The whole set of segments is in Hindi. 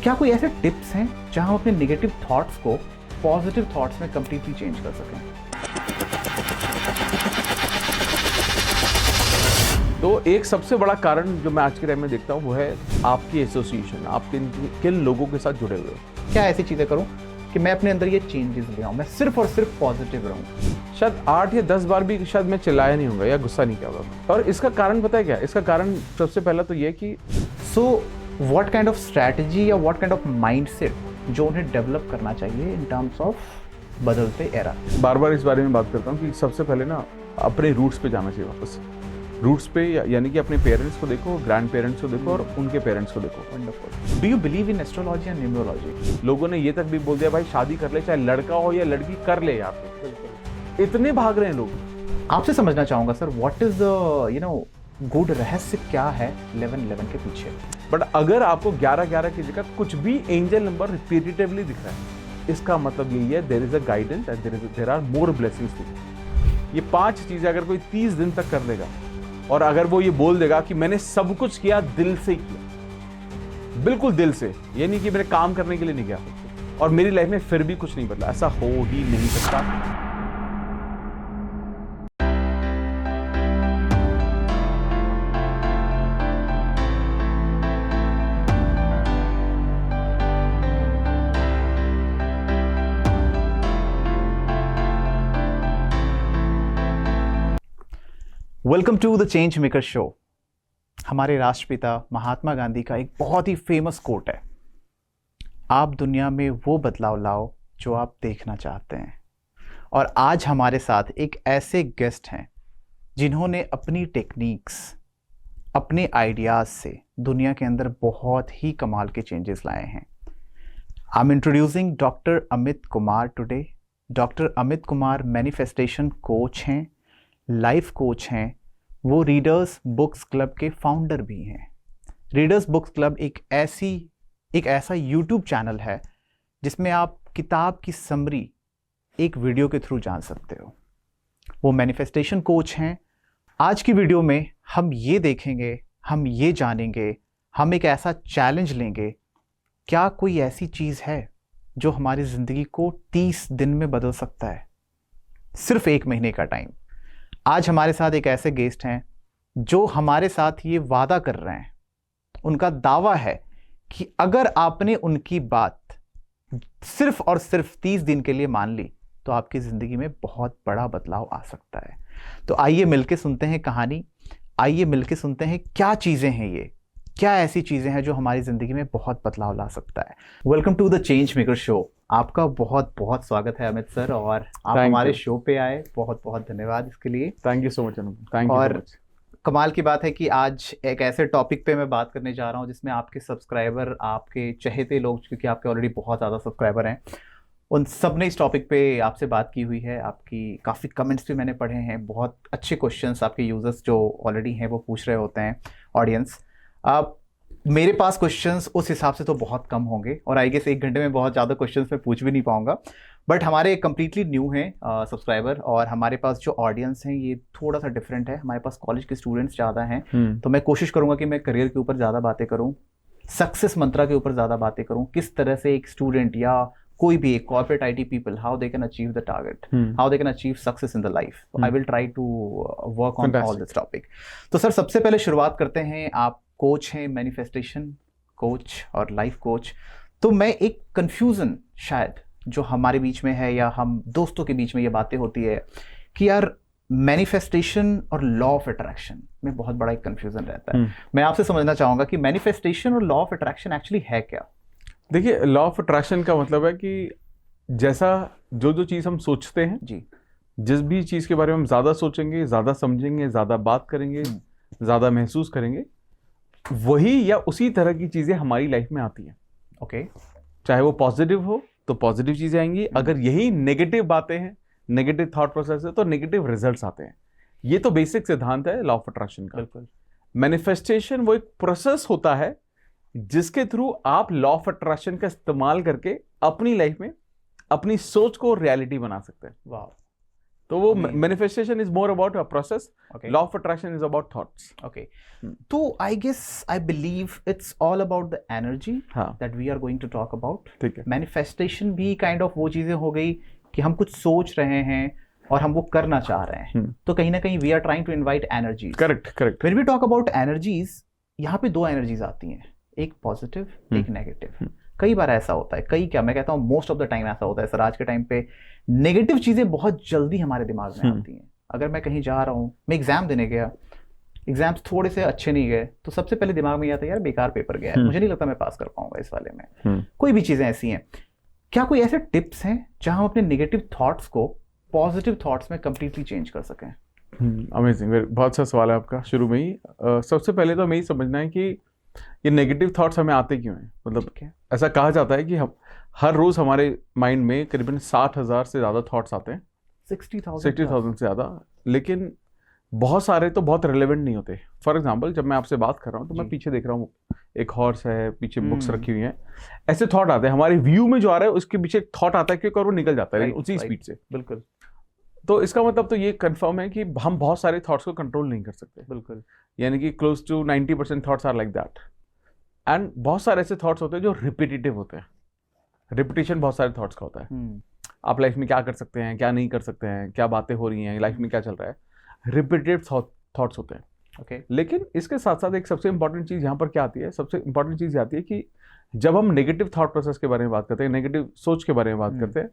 क्या कोई ऐसे टिप्स हैं जहां हम अपने नेगेटिव थॉट्स को पॉजिटिव थॉट्स में कंप्लीटली चेंज कर सकें? तो एक सबसे बड़ा कारण जो मैं आज के टाइम में देखता हूँ वो है आपकी एसोसिएशन, आप किन लोगों के साथ जुड़े हुए हो। क्या ऐसी चीजें करूं कि मैं अपने अंदर ये चेंजेस ले आऊं, मैं सिर्फ और सिर्फ पॉजिटिव रहूं? शायद 8 या 10 बार भी शायद मैं चिल्लाया नहीं होगा या गुस्सा नहीं किया होगा। और इसका कारण पता है क्या? इसका कारण सबसे पहला तो ये कि so what kind of strategy या व्हाट काइंड ऑफ माइंडसेट जो उन्हें डेवलप करना चाहिए इन टर्म्स ऑफ बदलते एरा? बार बार इस बारे में बात करता हूँ कि सबसे पहले ना अपने रूट्स पे जाना चाहिए वापस। रूट्स पे यानी कि अपने पेरेंट्स को देखो, ग्रैंड पेरेंट्स को देखो और उनके पेरेंट्स को देखो। Wonderful. Do you believe in astrology या न्यूमरोलॉजी? लोगों ने ये तक भी बोल दिया भाई शादी कर ले, चाहे लड़का हो या लड़की, कर ले यार। बिल्कुल, इतने भाग रहे हैं लोग। आपसे समझना चाहूंगा sir, what is the good रहस्य क्या है 11-11 के पीछे? बट अगर आपको 11-11 की जगह कुछ भी एंजल नंबर रिपीटेटिवली दिख रहा है, इसका मतलब यही है there is a guidance and there are more blessings to you. ये 5 चीजें अगर कोई 30 दिन तक कर लेगा और अगर वो ये बोल देगा कि मैंने सब कुछ किया, दिल से किया, बिल्कुल दिल से, ये नहीं कि मैंने काम करने के लिए नहीं किया और मेरी लाइफ में फिर भी कुछ नहीं बदला, ऐसा हो ही नहीं सकता। Welcome to the change maker show. हमारे राष्ट्रपिता महात्मा गांधी का एक बहुत ही फेमस कोट है, आप दुनिया में वो बदलाव लाओ जो आप देखना चाहते हैं। और आज हमारे साथ एक ऐसे गेस्ट हैं जिन्होंने अपनी टेक्निक्स, अपने आइडियाज़ से दुनिया के अंदर बहुत ही कमाल के चेंजेस लाए हैं। I am introducing doctor Amit Kumar today. Doctor Amit Kumar manifestation coach हैं, लाइफ कोच हैं, वो रीडर्स बुक्स क्लब के फाउंडर भी हैं। रीडर्स बुक्स क्लब एक ऐसा यूट्यूब चैनल है जिसमें आप किताब की समरी एक वीडियो के थ्रू जान सकते हो। वो मैनिफेस्टेशन कोच हैं। आज की वीडियो में हम ये देखेंगे, हम ये जानेंगे, हम एक ऐसा चैलेंज लेंगे, क्या कोई ऐसी चीज़ है जो हमारी ज़िंदगी को 30 दिन में बदल सकता है? सिर्फ 1 महीने का टाइम। आज हमारे साथ एक ऐसे गेस्ट हैं जो हमारे साथ ये वादा कर रहे हैं, उनका दावा है कि अगर आपने उनकी बात सिर्फ और सिर्फ 30 दिन के लिए मान ली तो आपकी ज़िंदगी में बहुत बड़ा बदलाव आ सकता है। तो आइए मिलके सुनते हैं कहानी, आइए मिलके सुनते हैं क्या चीज़ें हैं ये, क्या ऐसी चीज़ें हैं जो हमारी ज़िंदगी में बहुत बदलाव ला सकता है। Welcome to the change maker show. आपका बहुत बहुत स्वागत है अमित सर, और आप हमारे शो पे आए, बहुत बहुत धन्यवाद इसके लिए। Thank you so much Anup, thank you. और कमाल की बात है कि आज एक ऐसे टॉपिक पे मैं बात करने जा रहा हूँ जिसमें आपके सब्सक्राइबर, आपके चहेते लोग, क्योंकि आपके ऑलरेडी बहुत ज़्यादा सब्सक्राइबर हैं, उन सब ने इस टॉपिक पे आपसे बात की हुई है। आपकी काफ़ी कमेंट्स भी मैंने पढ़े हैं, बहुत अच्छे क्वेश्चंस आपके यूज़र्स जो ऑलरेडी हैं वो पूछ रहे होते हैं, ऑडियंस। मेरे पास क्वेश्चंस उस हिसाब से तो बहुत कम होंगे और आई गेस 1 घंटे में बहुत ज़्यादा क्वेश्चंस मैं पूछ भी नहीं पाऊंगा, बट हमारे कंप्लीटली न्यू हैं सब्सक्राइबर, और हमारे पास जो ऑडियंस हैं ये थोड़ा सा डिफरेंट है। हमारे पास कॉलेज के स्टूडेंट्स ज़्यादा हैं, तो मैं कोशिश करूँगा कि मैं करियर के ऊपर ज़्यादा बातें करूँ, सक्सेस मंत्रा के ऊपर ज़्यादा बातें करूँ, किस तरह से एक स्टूडेंट या कोई भी एक corporate IT people, how they can achieve the target, how they can achieve success in the life. I will try to work on all this topic. तो सर, सबसे पहले शुरुआत करते हैं। आप कोच हैं, मैनिफेस्टेशन कोच और लाइफ कोच। तो मैं एक कंफ्यूजन शायद जो हमारे बीच में है या हम दोस्तों के बीच में ये बातें होती है कि यार मैनिफेस्टेशन और लॉ ऑफ अट्रैक्शन में बहुत बड़ा एक कंफ्यूजन रहता है। मैं आपसे समझना चाहूँगा कि मैनिफेस्टेशन और लॉ ऑफ अट्रैक्शन एक्चुअली है क्या? देखिए, लॉ ऑफ अट्रैक्शन का मतलब है कि जैसा जो चीज़ हम सोचते हैं जी, जिस भी चीज़ के बारे में हम ज़्यादा सोचेंगे, ज़्यादा समझेंगे, ज़्यादा बात करेंगे, ज़्यादा महसूस करेंगे, वही या उसी तरह की चीज़ें हमारी लाइफ में आती हैं। ओके। चाहे वो पॉजिटिव हो तो पॉजिटिव चीज़ें आएंगी, अगर यही नेगेटिव बातें हैं, नेगेटिव थॉट प्रोसेस है, तो नेगेटिव रिजल्ट्स आते हैं। ये तो बेसिक सिद्धांत है लॉ ऑफ अट्रैक्शन का। बिल्कुल। मैनिफेस्टेशन वो एक प्रोसेस होता है जिसके थ्रू आप लॉ ऑफ अट्रैक्शन का इस्तेमाल करके अपनी लाइफ में अपनी सोच को रियलिटी बना सकते हैं। वाह। तो वो Amazing. Manifestation is more about a process, Okay. Law of attraction is about thoughts. Okay. So I guess I believe it's all about the energy हाँ that we are going to talk about. ठीक है, Manifestation भी kind of वो चीजें हो गई कि हम कुछ सोच रहे हैं और हम वो करना चाह रहे हैं, तो कहीं ना कहीं we are trying to invite energies. Correct correct. When we talk about energies, यहाँ पे दो energies आती हैं, एक पॉजिटिव एक नेगेटिव। कई बार ऐसा होता है, मैं कहता हूँ मोस्ट ऑफ द टाइम ऐसा होता है सर, आज के टाइम पे नेगेटिव चीजें बहुत जल्दी हमारे दिमाग में आती हैं। अगर मैं कहीं जा रहा हूँ, मैं एग्जाम देने गया, एग्जाम्स थोड़े से अच्छे नहीं गए, तो सबसे पहले दिमाग में आता है यार बेकार पेपर गया है, मुझे नहीं लगता मैं पास कर पाऊंगा इस वाले में। कोई भी चीजें ऐसी हैं। क्या कोई ऐसे टिप्स हैं जहां हम अपने नेगेटिव थॉट्स को पॉजिटिव थॉट्स में कंप्लीटली चेंज कर सकें? अमेजिंग, बहुत अच्छा सवाल है आपका। शुरू में ही सबसे पहले तो हमें ये समझना है कि ये नेगेटिव थॉट्स हमें आते क्यों हैं। मतलब ऐसा कहा जाता है कि हम हर रोज हमारे माइंड में करीबन 60,000 से ज़्यादा थॉट्स आते हैं, 60,000 से ज़्यादा, लेकिन बहुत सारे तो बहुत रिलेवेंट नहीं होते। फॉर एग्जांपल, जब मैं आपसे बात कर रहा हूँ तो मैं पीछे देख रहा हूँ, एक हॉर्स है, पीछे बुक्स रखी हुई हैं, ऐसे थॉट आते हैं हमारे व्यू में, जो आ रहा है उसके पीछे एक थॉट आता है क्योंकि, और वो निकल जाता है उसी स्पीड से। बिल्कुल। तो इसका मतलब तो ये कंफर्म है कि हम बहुत सारे थॉट्स को कंट्रोल नहीं कर सकते। बिल्कुल। यानी कि close to 90% thoughts are like that. And बहुत सारे ऐसे थॉट्स होते हैं जो रिपीटेटिव होते हैं। रिपीटिशन बहुत सारे थॉट्स का होता है। आप लाइफ में क्या कर सकते हैं, क्या नहीं कर सकते हैं, क्या बातें हो रही हैं, लाइफ में क्या चल रहा है, रिपीटेड थॉट्स होते हैं। ओके। लेकिन इसके साथ साथ एक सबसे इंपॉर्टेंट चीज़ यहाँ पर क्या आती है, सबसे इंपॉर्टेंट चीज़ आती है कि जब हम नेगेटिव थॉट प्रोसेस के बारे में बात करते हैं, नेगेटिव सोच के बारे में बात करते हैं,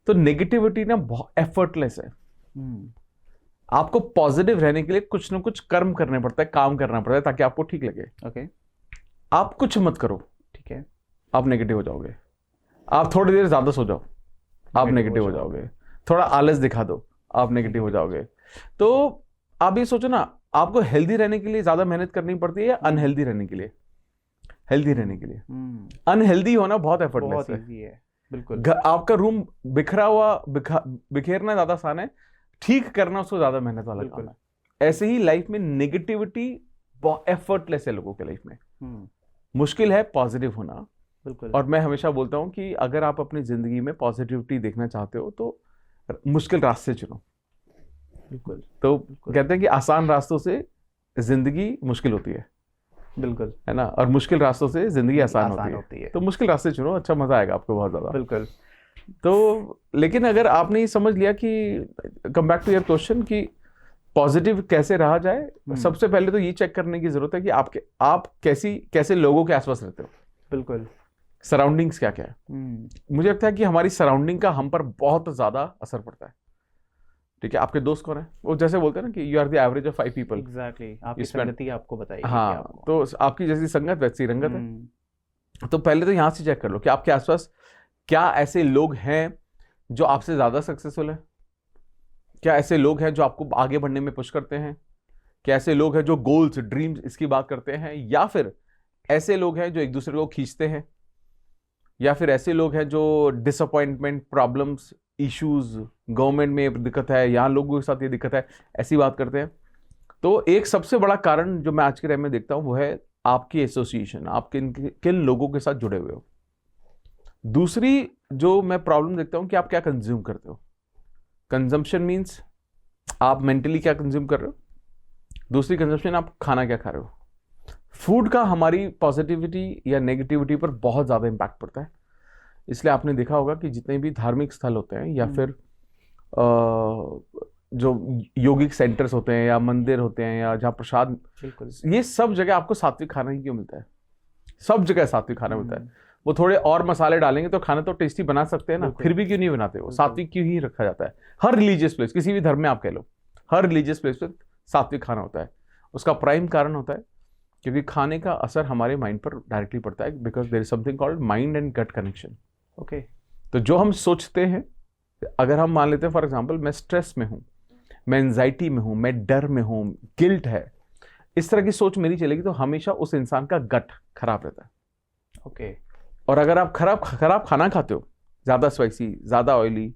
तो नेगेटिविटी ना बहुत एफर्टलेस है। आपको पॉजिटिव रहने के लिए कुछ ना कुछ कर्म करने पड़ता है, काम करना पड़ता है, ताकि आपको ठीक लगे। ओके। आप कुछ मत करो, ठीक है, आप नेगेटिव हो जाओगे। आप थोड़ी देर ज्यादा सो जाओ, आप नेगेटिव हो जाओगे। थोड़ा आलस दिखा दो, आप नेगेटिव हो जाओगे। तो आप ये सोचो ना, आपको हेल्दी रहने के लिए ज्यादा मेहनत करनी पड़ती है या अनहेल्दी रहने के लिए? हेल्दी रहने के लिए। अनहेल्दी होना बहुत एफर्टलेस है। बिल्कुल। आपका रूम बिखरा हुआ, बिखेरना ज्यादा आसान है, ठीक करना उसको ज्यादा मेहनत वाला काम है। ऐसे ही लाइफ में नेगेटिविटी बहुत एफर्टलेस है लोगों के लाइफ में। मुश्किल है पॉजिटिव होना। बिल्कुल। और मैं हमेशा बोलता हूं कि अगर आप अपनी जिंदगी में पॉजिटिविटी देखना चाहते हो तो मुश्किल रास्ते चुनो। बिल्कुल। तो कहते हैं कि आसान रास्तों से जिंदगी मुश्किल होती है। बिल्कुल, है ना, और मुश्किल रास्तों से जिंदगी आसान होती है। तो मुश्किल रास्ते चुनो, अच्छा मजा आएगा आपको बहुत ज्यादा। बिल्कुल। तो लेकिन अगर आपने ये समझ लिया कि, come back to your question, कि पॉजिटिव कैसे रहा जाए, सबसे पहले तो ये चेक करने की जरूरत है कि आप कैसे लोगों के आसपास रहते हो। बिल्कुल। सराउंडिंग्स क्या क्या है। मुझे लगता है कि हमारी सराउंडिंग का हम पर बहुत ज्यादा असर पड़ता है। ठीक है, आपके दोस्त कौन है? वो जैसे बोलते हैं ना कि you are the average of 5 people. Exactly, आपकी संगति आपको बताएगी। हाँ, तो आपकी जैसी संगत वैसी रंगत है। तो पहले तो यहाँ से चेक कर लो कि आपके आसपास क्या ऐसे लोग हैं जो आपसे ज्यादा सक्सेसफुल है। क्या ऐसे लोग हैं जो आपको आगे बढ़ने में पुश करते हैं? क्या ऐसे लोग हैं जो गोल्स, ड्रीम्स इसकी बात करते हैं? या फिर ऐसे लोग हैं जो एक दूसरे को खींचते हैं? या फिर ऐसे लोग हैं जो डिसअपॉइंटमेंट, प्रॉब्लम्स, इश्यूज, गवर्नमेंट में दिक्कत है, यहाँ लोगों के साथ ये दिक्कत है, ऐसी बात करते हैं? तो एक सबसे बड़ा कारण जो मैं आज के टाइम में देखता हूं वो है आपकी एसोसिएशन, आप किन लोगों के साथ जुड़े हुए हो। दूसरी जो मैं प्रॉब्लम देखता हूं कि आप क्या कंज्यूम करते हो। कंजम्पशन मीन्स आप मेंटली क्या कंज्यूम कर रहे हो। दूसरी कंजम्पशन, आप खाना क्या खा रहे हो। फूड का हमारी पॉजिटिविटी या नेगेटिविटी पर बहुत ज़्यादा इम्पैक्ट पड़ता है। इसलिए आपने देखा होगा कि जितने भी धार्मिक स्थल होते हैं या फिर जो योगिक सेंटर्स होते हैं या मंदिर होते हैं या जहाँ प्रसाद, ये सब जगह आपको सात्विक खाना ही क्यों मिलता है? सब जगह सात्विक खाना मिलता है। वो थोड़े और मसाले डालेंगे तो खाना तो टेस्टी बना सकते हैं ना, फिर भी क्यों नहीं बनाते? वो सात्विक क्यों ही रखा जाता है? हर रिलीजियस प्लेस, किसी भी धर्म में आप कह लो, हर रिलीजियस प्लेस पे सात्विक खाना होता है। उसका प्राइम कारण होता है क्योंकि खाने का असर हमारे माइंड पर डायरेक्टली पड़ता है, because there is something called mind and gut connection. Okay, तो जो हम सोचते हैं, अगर हम मान लेते हैं फॉर एग्जांपल मैं स्ट्रेस में हूं, मैं एंजाइटी में हूं, मैं डर में हूं, गिल्ट है, इस तरह की सोच मेरी चलेगी तो हमेशा उस इंसान का गट खराब रहता है। ओके, और अगर आप खराब खाना खाते हो, ज्यादा स्पाइसी, ज्यादा ऑयली,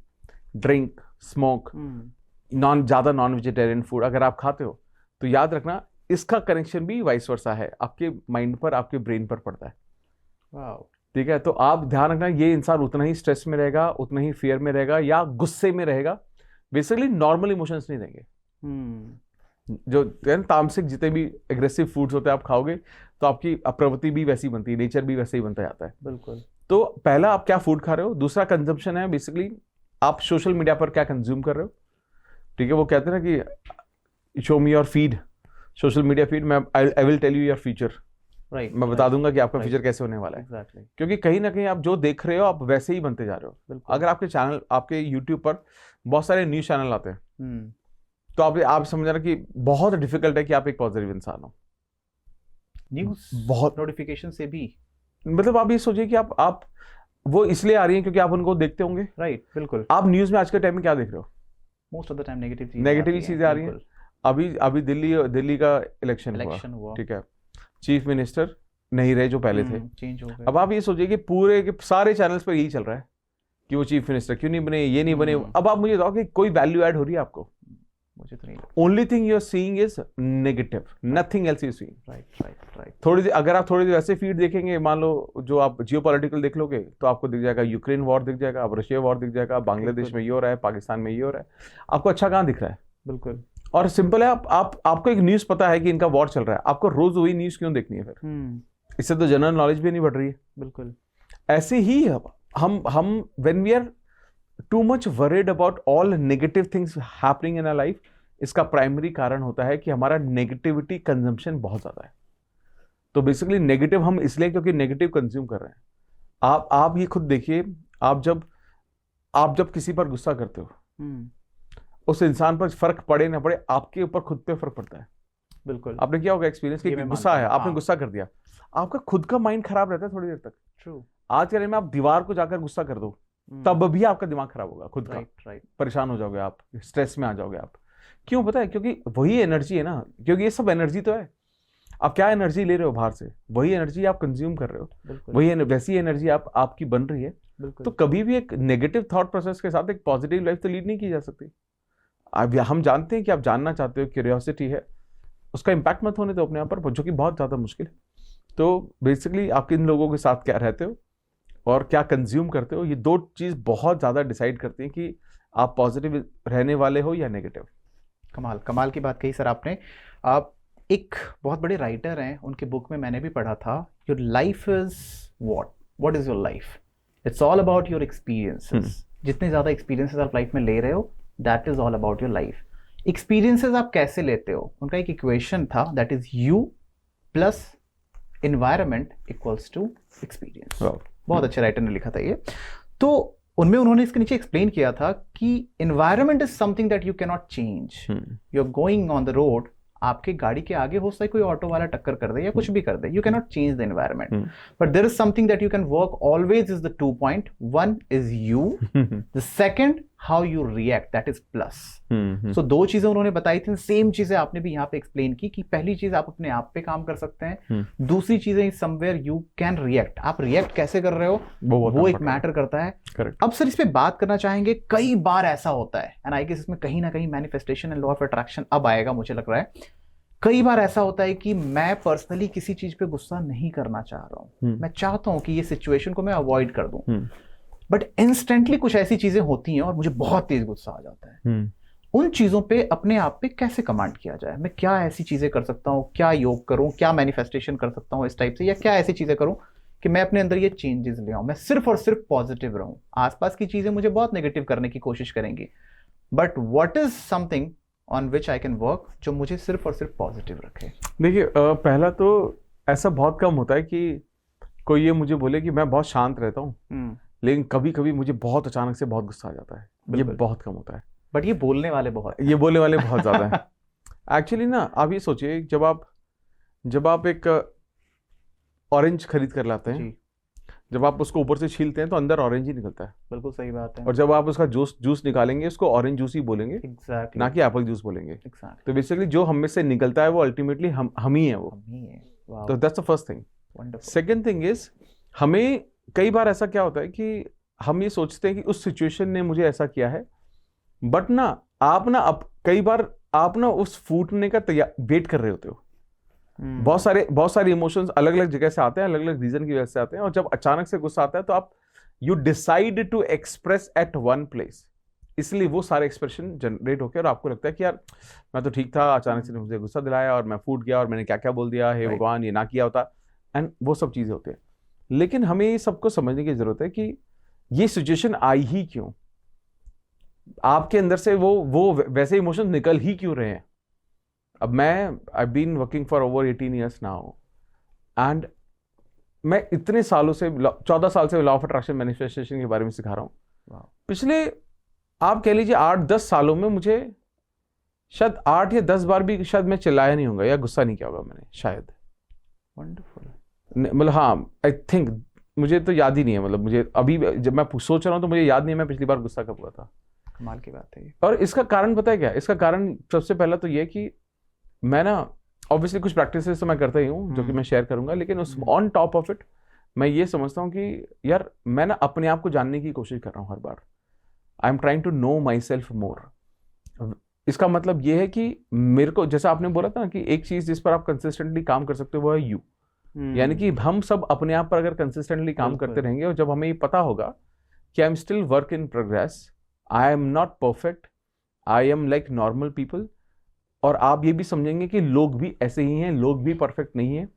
ड्रिंक, स्मोक, ज्यादा नॉन वेजिटेरियन फूड अगर आप खाते हो, तो याद रखना इसका कनेक्शन भी वाइस वर्सा है, आपके माइंड पर, आपके ब्रेन पर पड़ता है। वाओ, ठीक है। तो आप ध्यान रखना, ये इंसान उतना ही स्ट्रेस में रहेगा, उतना ही फियर में रहेगा या गुस्से में रहेगा बेसिकली नॉर्मल इमोशंस नहीं देंगे। जो तामसिक जितने भी एग्रेसिव फूड्स होते हैं आप खाओगे तो आपकी प्रवृत्ति भी वैसी बनती है, नेचर भी वैसे ही बनता जाता है। बिल्कुल। तो पहला आप क्या फूड खा रहे हो, दूसरा कंजम्पशन है बेसिकली आप सोशल मीडिया पर क्या कंज्यूम कर रहे हो। ठीक है, वो कहते हैं ना कि show me your feed, social media feed, मैं I will tell you your future. Right, मैं बता दूंगा कि आपका फ्यूचर कैसे होने वाला है। एग्जैक्टली। क्योंकि कहीं ना कहीं आप जो देख रहे हो आप वैसे ही बनते जा रहे हो। अगर आपके चैनल, आपके यूट्यूब पर बहुत सारे न्यूज चैनल आते हैं तो आप समझ रहे कि बहुत डिफिकल्ट है कि आप एक पॉजिटिव इंसान हो। न्यूज बहुत नोटिफिकेशन से भी, मतलब आप ये सोचिए कि आप वो इसलिए आ रही हैं क्योंकि आप उनको देखते होंगे। राइट, बिल्कुल। आप न्यूज में आज के टाइम में क्या देख रहे हो? Most of the time negative चीजें आ रही हैं। अभी दिल्ली का इलेक्शन हुआ, ठीक है, चीफ मिनिस्टर नहीं रहे जो पहले थे, चेंज हो गए। अब आप ये सोचिए कि पूरे के सारे चैनल्स पर यही चल रहा है कि वो चीफ मिनिस्टर क्यों नहीं बने, ये नहीं बने। अब आप मुझे बताओ कि कोई वैल्यू ऐड हो रही है आपको? मुझे तो नहीं। Only thing you are seeing is negative, nothing else you seeing. Right. थोड़ी देर अगर आप थोड़ी देर वैसे फीड देखेंगे, मान लो जो आप जियोपॉलिटिकल देख लोगे तो आपको दिख जाएगा यूक्रेन वॉर दिख जाएगा, अब रशिया वॉर दिख जाएगा, बांग्लादेश में ये हो रहा है, पाकिस्तान में ये हो रहा है। आपको अच्छा कहाँ दिख रहा है? बिल्कुल। और सिंपल है, आपको एक न्यूज पता है कि इनका वॉर चल रहा है, आपको रोज वही न्यूज क्यों देखनी है फिर? इससे तो जनरल नॉलेज भी नहीं बढ़ रही है। बिल्कुल। ऐसे ही हम when we are too much worried about all negative things happening in our life, इसका प्राइमरी कारण होता है कि हमारा नेगेटिविटी कंजम्पशन बहुत ज्यादा है। तो बेसिकली नेगेटिव हम इसलिए क्योंकि नेगेटिव कंज्यूम कर रहे हैं। आप ये खुद देखिए, आप जब किसी पर गुस्सा करते हो, उस इंसान पर फर्क पड़े ना पड़े, आपके ऊपर खुद पे फर्क पड़ता है। बिल्कुल। आपने क्या होगा एक्सपीरियंस कि गुस्सा है, आपने गुस्सा कर दिया, आपका खुद का माइंड खराब रहता है थोड़ी देर तक। ट्रू। आज के टाइम में आप दीवार को जाकर गुस्सा कर दो तब भी आपका दिमाग खराब होगा खुद का। राइट। परेशान हो जाओगे आप, स्ट्रेस में आ जाओगे आप। क्यों पता है? क्योंकि वही एनर्जी है ना, क्योंकि ये सब एनर्जी तो है। आप क्या एनर्जी ले रहे हो बाहर से, वही एनर्जी आप कंज्यूम कर रहे हो, वही वैसी एनर्जी आपकी बन रही है। तो कभी भी एक नेगेटिव थॉट प्रोसेस के साथ एक पॉजिटिव लाइफ तो लीड नहीं की जा सकती। अब हम जानते हैं कि आप जानना चाहते हो, क्यूरियोसिटी है, उसका इम्पैक्ट मत होने दो अपने आप पर, जो कि बहुत ज़्यादा मुश्किल है। तो बेसिकली आप किन लोगों के साथ क्या रहते हो और क्या कंज्यूम करते हो, ये दो चीज़ बहुत ज़्यादा डिसाइड करती हैं कि आप पॉजिटिव रहने वाले हो या नेगेटिव। कमाल की बात कही सर आपने। आप एक बहुत बड़े राइटर हैं, उनके बुक में मैंने भी पढ़ा था, your life is what is your life, it's all about your experiences. जितने ज़्यादा एक्सपीरियंसेस आप लाइफ में ले रहे हो, that is all about your life. Experiences आप कैसे लेते हो, उनका एक इक्वेशन था, that is you plus environment equals to experience. बहुत अच्छे राइटर ने लिखा था ये। तो उनमें उन्होंने इसके नीचे एक्सप्लेन किया था कि environment is something that you can not change. You are going on the road, आपके गाड़ी के आगे हो सकता है कोई ऑटो वाला टक्कर कर दे या कुछ भी कर दे, you can not change the environment, but there is something that you can work always. Is the 2 point, 1 is you, the second how you react, that is plus. So दो चीजें उन्होंने बताई थी, सेम चीजें आपने भी यहाँ पे एक्सप्लेन की कि पहली चीज आप अपने आप पे काम कर सकते हैं, दूसरी चीजें समवेयर यू कैन रिएक्ट। आप रिएक्ट कैसे कर रहे हो वो एक मैटर करता है। Correct. अब सर इस पे बात करना चाहेंगे, कई बार ऐसा होता है, एंड आई गेस इसमें कहीं ना कहीं manifestation and law of attraction अब आएगा, मुझे लग रहा है। कई बार ऐसा होता है कि मैं पर्सनली किसी चीज पे गुस्सा नहीं करना चाह रहा हूं, मैं चाहता हूं कि ये सिचुएशन को मैं अवॉइड कर दूं, बट इंस्टेंटली कुछ ऐसी चीजें होती हैं और मुझे बहुत तेज गुस्सा आ जाता है। उन चीजों पे अपने आप पे कैसे कमांड किया जाए? मैं क्या ऐसी चीजें कर सकता हूँ, क्या योग करूं, क्या मैनिफेस्टेशन कर सकता हूँ इस टाइप से, या क्या ऐसी चीजें करूं कि मैं अपने अंदर ये चेंजेस ले आऊं, मैं सिर्फ और सिर्फ पॉजिटिव रहूं। आसपास की चीजें मुझे बहुत नेगेटिव करने की कोशिश करेंगी, but what is something on which I can work जो मुझे सिर्फ और सिर्फ पॉजिटिव रखे? देखिए, पहला तो ऐसा बहुत कम होता है कि कोई ये मुझे बोले कि मैं बहुत शांत रहता हूँ, लेकिन कभी कभी मुझे बहुत अचानक से बहुत गुस्सा आ जाता है। ये बहुत कम होता है, बट ये बोलने वाले बहुत ज्यादा है। एक्चुअली ना, आप ये सोचिए, जब आप एक ऑरेंज खरीद कर लाते हैं, जब आप उसको ऊपर से छीलते हैं तो अंदर ऑरेंज ही निकलता है। बिल्कुल सही बात है। और जब आप उसका जूस निकालेंगे, उसको ऑरेंज जूस ही बोलेंगे, exactly. ना कि एप्पल जूस बोलेंगे। exactly. तो बेसिकली जो हम में से निकलता है वो अल्टीमेटली हम ही है वो। wow. तो that's the first thing. Second thing is, हमें कई बार ऐसा क्या होता है कि हम ये सोचते हैं कि उस सिचुएशन ने मुझे ऐसा किया है, बट ना आप कई बार आप ना उस फूटने का वेट कर रहे होते हो। बहुत सारे इमोशंस अलग अलग जगह से आते हैं, अलग अलग रीजन की वजह से आते हैं, और जब अचानक से गुस्सा आता है तो आप you decide to express at one place. इसलिए वो सारे एक्सप्रेशन जनरेट होकर और आपको लगता है कि यार मैं तो ठीक था, अचानक से मुझे गुस्सा दिलाया और मैं फूट गया और मैंने क्या क्या बोल दिया, हे भगवान ये ना किया होता, एंड वो सब चीजें होती है। लेकिन हमें ये सबको समझने की जरूरत है कि ये सिचुएशन आई ही क्यों, आपके अंदर से वो वैसे इमोशंस निकल ही क्यों रहे हैं। अब मैं I been working for over 18 years now, and मैं इतने सालों से 14 साल से लॉ ऑफ अट्रैक्शन मैनिफेस्टेशन के बारे में सिखा रहा हूं। पिछले आप कह लीजिए 8-10 सालों में मुझे शायद 8 या 10 बार भी शायद मैं चिल्लाया नहीं होगा या गुस्सा नहीं किया होगा मैंने, शायद। वंडरफुल। मतलब हाँ, आई थिंक मुझे तो याद ही नहीं है, मतलब मुझे अभी जब मैं सोच रहा हूँ तो मुझे याद नहीं है मैं पिछली बार गुस्सा कब हुआ था। कमाल की बात है ये। और इसका कारण पता है क्या, इसका कारण सबसे पहला तो ये कि मैं ना ऑब्वियसली कुछ प्रैक्टिसेस तो मैं करता ही हूँ जो कि मैं शेयर करूंगा, लेकिन उस ऑन टॉप ऑफ इट मैं ये समझता हूँ कि यार मैं ना अपने आप को जानने की कोशिश कर रहा हूँ हर बार। I am trying to know myself more. इसका मतलब ये है कि मेरे को, जैसा आपने बोला था ना कि एक चीज जिस पर आप कंसिस्टेंटली काम कर सकते हो वो है यू। यानी कि हम सब अपने आप पर अगर कंसिस्टेंटली काम करते रहेंगे और जब हमें ये पता होगा कि I am still work in progress, I am not perfect, I am like normal people, और आप ये भी समझेंगे कि लोग भी ऐसे ही हैं, लोग भी परफेक्ट नहीं है,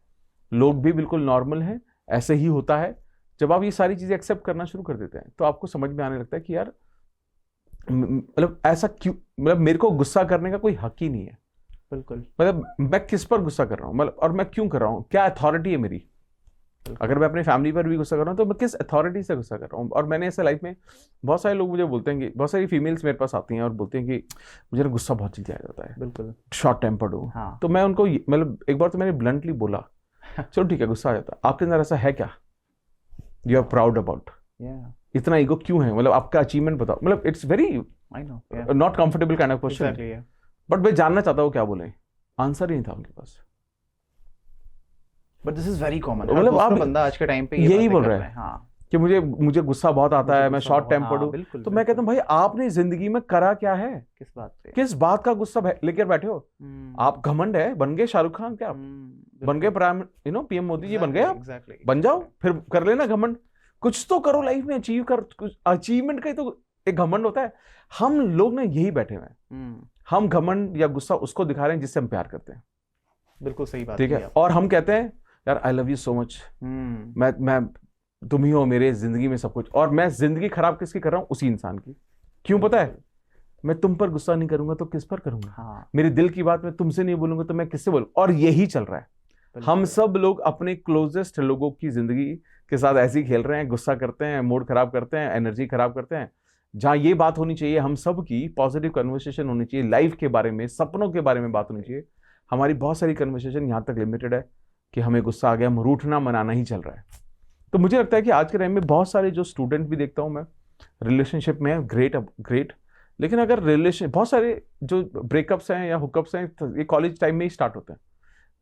लोग भी बिल्कुल नॉर्मल हैं, ऐसे ही होता है। जब आप ये सारी चीजें एक्सेप्ट करना शुरू कर देते हैं तो आपको समझ में आने लगता है कि यार मतलब ऐसा क्यों, मतलब मेरे को गुस्सा करने का कोई हक ही नहीं है। बिल्कुल। मतलब मैं किस पर गुस्सा कर रहा हूँ, मतलब और मैं क्यों कर रहा हूँ, क्या अथॉरिटी है मेरी। अगर मैं अपनी फैमिली पर भी गुस्सा कर रहा हूँ तो मैं किस अथॉरिटी से गुस्सा कर रहा हूँ। और मैंने ऐसे लाइफ में बहुत सारे लोग मुझे बोलते हैं कि बहुत सारी फीमेल्स मेरे पास आती हैं और बोलते हैं कि मुझे गुस्सा बहुत जल्दी आ जाता है, बिल्कुल शॉर्ट टेम्पर्ड हूँ। हाँ। तो मैं उनको मतलब एक बार तो मैंने ब्लंटली बोला चलो ठीक है गुस्सा आ जाता है, आपके अंदर ऐसा है क्या, यू आर प्राउड अबाउट, इतना ईगो क्यों है, मतलब आपका अचीवमेंट बताओ। मतलब it's very not comfortable kind of question, but मैं जानना चाहता हूँ क्या बोले, आंसर ही नहीं था उनके पास। But this is very common, मतलब आप बंदा आज के टाइम पे यही बोल रहा है हाँ कि मुझे गुस्सा बहुत आता है, मैं शॉर्ट टेम्पर्ड हूँ। तो मैं कहता हूँ भाई आपने जिंदगी में करा क्या है, किस बात का गुस्सा लेकर बैठे हो आप। घमंड है, बन गए शाहरुख खान क्या, बन गए प्राइम पीएम मोदी जी बन गए आप, बन जाओ फिर कर लेना घमंड, कुछ तो करो लाइफ में, अचीव कर, अचीवमेंट का तो एक घमंड होता है। हम लोग ना यही बैठे हुए हैं, हम घमंड या गुस्सा उसको दिखा रहे हैं जिससे हम प्यार करते हैं। बिल्कुल सही बात, ठीक है। और हम कहते हैं यार I love you so much, मैं तुम ही हो मेरे जिंदगी में सब कुछ, और मैं जिंदगी खराब किसकी कर रहा हूं, उसी इंसान की। क्यों पता है, मैं तुम पर गुस्सा नहीं करूंगा तो किस पर करूंगा। हाँ। मेरे दिल की बात मैं तुमसे नहीं बोलूंगा तो मैं किससे बोलूं। और यही चल रहा है, हम सब लोग अपने क्लोजेस्ट लोगों की जिंदगी के साथ ऐसे ही खेल रहे हैं, गुस्सा करते हैं, मूड खराब करते हैं, एनर्जी खराब करते हैं। जहां ये बात होनी चाहिए हम सब की पॉजिटिव कन्वर्सेशन होनी चाहिए, लाइफ के बारे में, सपनों के बारे में बात होनी चाहिए, हमारी बहुत सारी कन्वर्सेशन यहाँ तक लिमिटेड है कि हमें गुस्सा आ गया, हम रूठना मनाना ही चल रहा है। तो मुझे लगता है कि आज के टाइम में बहुत सारे जो स्टूडेंट भी देखता हूं मैं रिलेशनशिप में है, ग्रेट, लेकिन अगर रिलेशन, बहुत सारे जो ब्रेकअप्स हैं या हुकअप्स हैं ये कॉलेज टाइम में ही स्टार्ट होते हैं।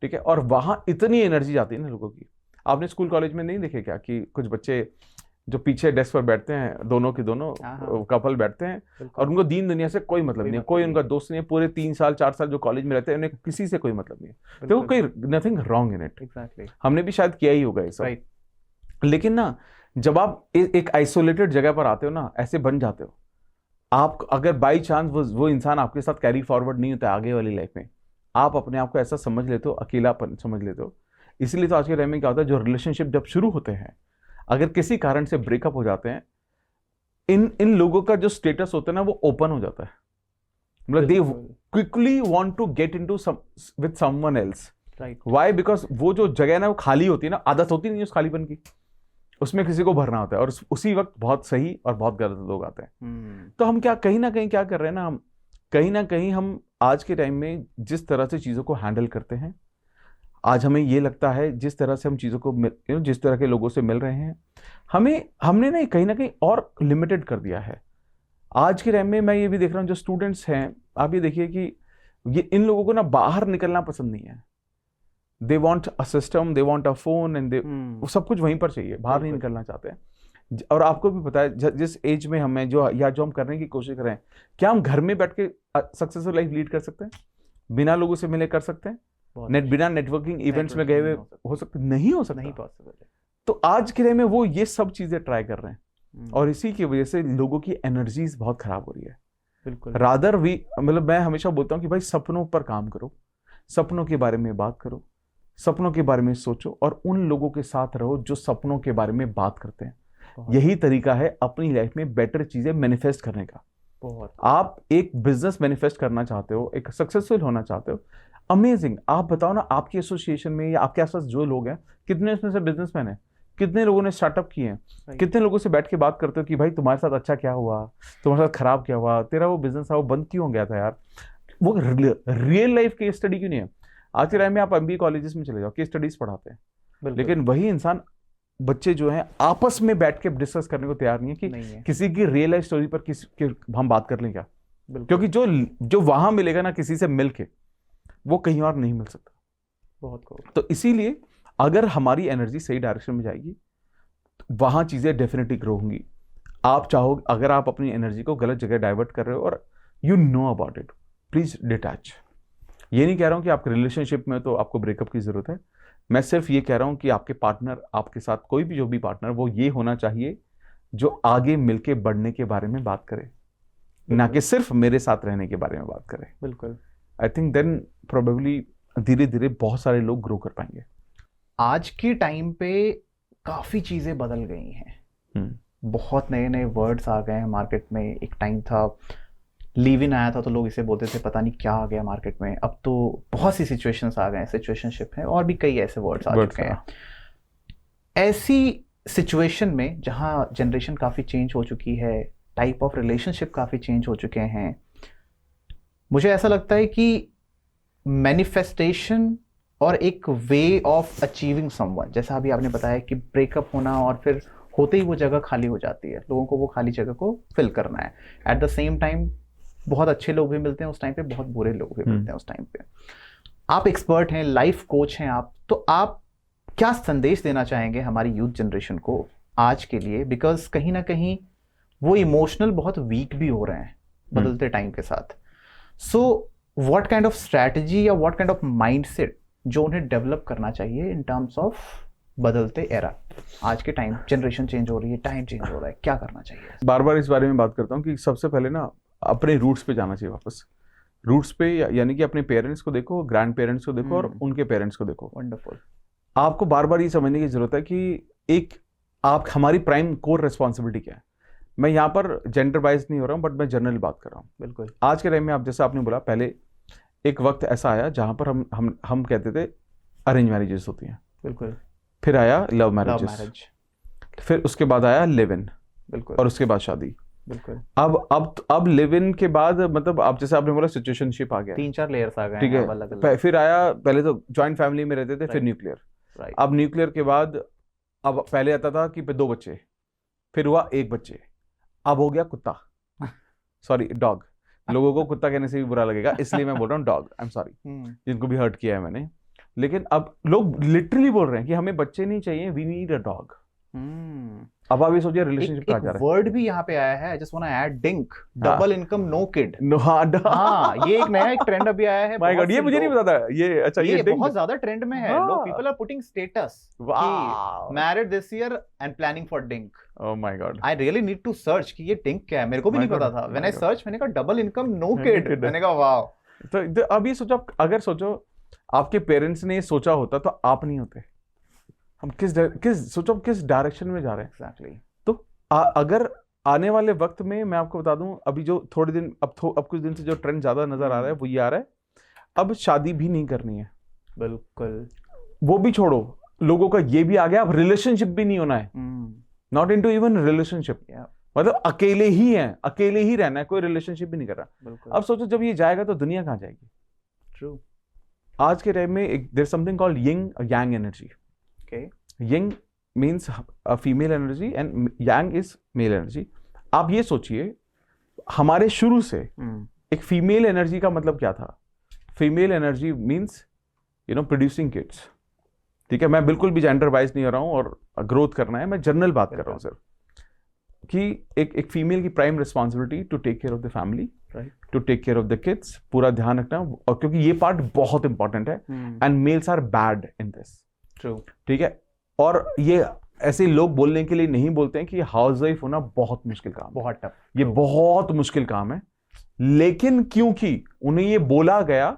ठीक है। और वहां इतनी एनर्जी जाती है ना लोगों की। आपने स्कूल कॉलेज में नहीं देखे क्या कि कुछ बच्चे जो पीछे डेस्क पर बैठते हैं, दोनों के दोनों कपल बैठते हैं और उनको दीन दुनिया से कोई मतलब नहीं है, कोई उनका दोस्त नहीं है, पूरे 3 साल 4 साल जो कॉलेज में रहते हैं उन्हें किसी से कोई मतलब नहीं है। तो कोई नथिंग रॉन्ग इन इट, हमने भी शायद किया ही होगा ये सब। लेकिन ना जब आप एक आइसोलेटेड जगह पर आते हो ना, ऐसे बन जाते हो आप, अगर बाई चांस वो इंसान आपके साथ कैरी फॉरवर्ड नहीं होता है आगे वाली लाइफ में, आप अपने आप को ऐसा समझ लेते हो, अकेलापन समझ लेते हो। इसलिए तो आज के टाइम में क्या होता है, जो रिलेशनशिप जब शुरू होते हैं अगर किसी कारण से ब्रेकअप हो जाते हैं, इन लोगों का जो स्टेटस होता है ना वो ओपन हो जाता है। मतलब they quickly want to get into with someone else. Why? Because वो जो जगह है ना वो खाली होती है ना, आदत होती नहीं है उस खालीपन की, उसमें किसी को भरना होता है, और उसी वक्त बहुत सही और बहुत गलत लोग आते हैं। तो हम क्या कहीं ना कहीं क्या कर रहे हैं ना, हम कहीं ना कहीं हम आज के टाइम में जिस तरह से चीजों को हैंडल करते हैं, आज हमें ये लगता है जिस तरह से हम चीज़ों को जिस तरह के लोगों से मिल रहे हैं, हमने ना कहीं और लिमिटेड कर दिया है। आज के टाइम में मैं ये भी देख रहा हूँ जो स्टूडेंट्स हैं, आप ये देखिए कि ये इन लोगों को ना बाहर निकलना पसंद नहीं है। They want a system, they want a phone and वो सब कुछ वहीं पर चाहिए, बाहर नहीं निकलना चाहते हैं। और आपको भी पता है जिस एज में हमें जो हम करने की कोशिश कर रहे हैं, क्या हम घर में बैठ के सक्सेसफुल लाइफ लीड कर सकते हैं, बिना लोगों से मिले कर सकते हैं, बिना नेटवर्किंग इवेंट्स में गए हुए हो सकते? नहीं हो सकता, नहीं पॉसिबल है। तो आज के टाइम में वो ये सब चीजें ट्राई कर रहे हैं और इसी की वजह से लोगों की एनर्जीज बहुत खराब हो रही है। बिल्कुल। रादर वी, मतलब मैं हमेशा बोलता हूँ कि भाई सपनों पर काम करो, सपनों के बारे में बात करो, सपनों के बारे में सोचो और उन लोगों के साथ रहो जो सपनों के बारे में बात करते हैं। बहुत यही तरीका है अपनी लाइफ में बेटर चीजें मैनिफेस्ट करने का। बहुत आप एक बिजनेस मैनिफेस्ट करना चाहते हो, एक सक्सेसफुल होना चाहते हो, अमेजिंग। आप बताओ ना, आपकी एसोसिएशन में या आपके आसपास जो लोग हैं, कितने उसमें से बिजनेसमैन हैं, कितने लोगों ने स्टार्टरिप किए हैं, सही। कितने लोगों से बैठ के बात करते हो कि भाई तुम्हारे साथ अच्छा क्या हुआ, तुम्हारे साथ खराब क्या हुआ, तेरा वो बिजनेस था वो बंद क्यों हो गया था यार। वो रियल लाइफ केस स्टडी क्यों नहीं है? आज के टाइम में आप एमबीए कॉलेजेस में चले जाओ, केस स्टडीज पढ़ाते हैं, बिल्कुल। लेकिन वही इंसान, बच्चे जो हैं आपस में बैठ के डिस्कस करने को तैयार नहीं है कि नहीं है। किसी की रियल लाइफ स्टोरी पर हम बात कर लें क्या। बिल्कुल। क्योंकि जो जो वहां मिलेगा ना किसी से मिलके, वो कहीं और नहीं मिल सकता। बहुत खूब। तो इसीलिए अगर हमारी एनर्जी सही डायरेक्शन में जाएगी तो वहां चीजें डेफिनेटली ग्रो होंगी। आप चाहो, अगर आप अपनी एनर्जी को गलत जगह डाइवर्ट कर रहे हो और you know about it, please detach. ये नहीं कह रहा हूं कि आप रिलेशनशिप में तो आपको ब्रेकअप की जरूरत है, मैं सिर्फ ये कह रहा हूं कि आपके पार्टनर, आपके साथ कोई भी जो भी पार्टनर, वो ये होना चाहिए जो आगे मिलके बढ़ने के बारे में बात करे, ना कि सिर्फ मेरे साथ रहने के बारे में बात करे। बिल्कुल। आई थिंक देन प्रोबेबली धीरे धीरे बहुत सारे लोग ग्रो कर पाएंगे। आज के टाइम पे काफ़ी चीज़ें बदल गई हैं। बहुत नए नए वर्ड्स आ गए हैं मार्केट में। एक टाइम था, लीव इन आया था तो लोग इसे बोलते थे पता नहीं क्या आ गया मार्केट में। अब तो बहुत सी सिचुएशंस आ गए हैं, सिचुएशनशिप है और भी कई ऐसे वर्ड्स आ चुके हैं। ऐसी सिचुएशन में जहाँ जनरेशन काफ़ी चेंज हो चुकी है, टाइप ऑफ रिलेशनशिप काफ़ी चेंज हो चुके हैं, मुझे ऐसा लगता है कि मैनिफेस्टेशन और एक वे ऑफ अचीविंग समवन, जैसा अभी आपने बताया कि ब्रेकअप होना और फिर होते ही वो जगह खाली हो जाती है, लोगों को वो खाली जगह को फिल करना है। एट द सेम टाइम बहुत अच्छे लोग भी मिलते हैं उस टाइम पे, बहुत बुरे लोग भी मिलते हैं उस टाइम पे। आप एक्सपर्ट हैं, लाइफ कोच हैं आप, तो आप क्या संदेश देना चाहेंगे हमारी यूथ जनरेशन को आज के लिए? बिकॉज कहीं ना कहीं वो इमोशनल बहुत वीक भी हो रहे हैं बदलते टाइम के साथ। So what kind of strategy या व्हाट काइंड ऑफ माइंडसेट जो उन्हें डेवलप करना चाहिए इन टर्म्स ऑफ बदलते एरा? आज के टाइम जनरेशन चेंज हो रही है, टाइम चेंज हो रहा है, क्या करना चाहिए? बार बार इस बारे में बात करता हूँ कि सबसे पहले ना अपने रूट्स पे जाना चाहिए वापस। रूट्स पे यानी कि अपने पेरेंट्स को देखो, ग्रैंड पेरेंट्स को देखो और उनके पेरेंट्स को देखो। वंडरफुल। आपको बार बार ये समझने की जरूरत है कि एक आप हमारी प्राइम कोर रिस्पॉन्सिबिलिटी क्या है। मैं यहाँ पर जेंडर वाइज नहीं हो रहा हूँ, बट मैं जनरली बात कर रहा हूँ। बिल्कुल। आज के टाइम में आप जैसा आपने बोला, पहले एक वक्त ऐसा आया जहां पर हम कहते थे अरेंज मैरिजेस होती हैं, बिल्कुल। फिर आया लव लव मैरिजेस, मैरिज, फिर उसके बाद आया लिव इन, बिल्कुल। और उसके बाद शादी। बिल्कुल। अब लिव इन के बाद मतलब आप जैसे आपने बोला सिचुएशनशिप आ गया, 3-4 लेयर्स आ गए ठीक हैं है। अलग अलग। फिर आया, पहले तो जॉइंट फैमिली में रहते थे, फिर Right. न्यूक्लियर। राइट। अब न्यूक्लियर के बाद, अब पहले आता था कि 2 बच्चे, फिर हुआ 1 बच्चे, अब हो गया कुत्ता, सॉरी डॉग। लोगों को कुत्ता कहने से भी बुरा लगेगा, इसलिए मैं बोल रहा हूँ डॉग, आई एम सॉरी जिनको भी हर्ट किया है मैंने। लेकिन अब लोग लिटरली बोल रहे हैं कि हमें बच्चे नहीं चाहिए, वी नीड अ डॉग। अब आप ये सोचिए रिलेशनशिप कहाँ जा रहा है। वर्ड भी यहाँ पे आया है, just want to add, DINK, हाँ। Double income no kid. हाँ, ये एक नया एक ट्रेंड अभी आया है। माय बहुत गॉड, ये से मुझे नहीं लोग- पता था ये। अच्छा, ये डिंग। बहुत ज्यादा ट्रेंड में है। हाँ। लोग, people are putting status wow, married this year and planning for DINK. Oh my God. I really need to search कि ये डिंक क्या है, मेरे को भी My नहीं पता God, था। my when I God. Search मैंने कहा double income no No kid, kid. मैंने कहा वाओ। तो अब ये सोचो, अगर सोचो आपके पेरेंट्स ने ये सोचा होता तो आप नहीं होते। हम सोचो किस डायरेक्शन में जा रहे हैं। एग्जैक्टली। तो अगर आने वाले वक्त में मैं आपको बता दूं, अभी जो थोड़े दिन अब कुछ दिन से जो ट्रेंड ज्यादा नजर आ रहा है वो ये आ रहा है, अब शादी भी नहीं करनी है। बिल्कुल। वो भी छोड़ो, लोगों का ये भी आ गया, अब रिलेशनशिप भी नहीं होना है। नॉट इनटू इवन रिलेशनशिप, मतलब अकेले ही है, अकेले ही रहना है, कोई रिलेशनशिप भी नहीं कर रहा। बिल्कुल। अब सोचो जब ये जाएगा तो दुनिया कहाँ जाएगी। ट्रू। आज के टाइम में there something called yin yang energy. Okay. Yin means female energy and yang is male energy. आप ये सोचिए, हमारे शुरू से एक फीमेल एनर्जी का मतलब क्या था? Female energy means producing kids. ठीक है, मैं बिल्कुल भी जेंडर वाइज नहीं हो रहा हूं और ग्रोथ करना है, मैं जनरल बात कर रहा हूं सिर्फ कि एक फीमेल की prime responsibility to take care of the family, to take care of the kids, पूरा ध्यान रखना। और क्योंकि ये पार्ट बहुत इंपॉर्टेंट है and males are bad in this. True. ठीक है, और ये ऐसे लोग बोलने के लिए नहीं बोलते हैं कि हाउस वाइफ होना बहुत मुश्किल काम है, बहुत टफ। ये बहुत मुश्किल काम है, लेकिन क्योंकि उन्हें ये बोला गया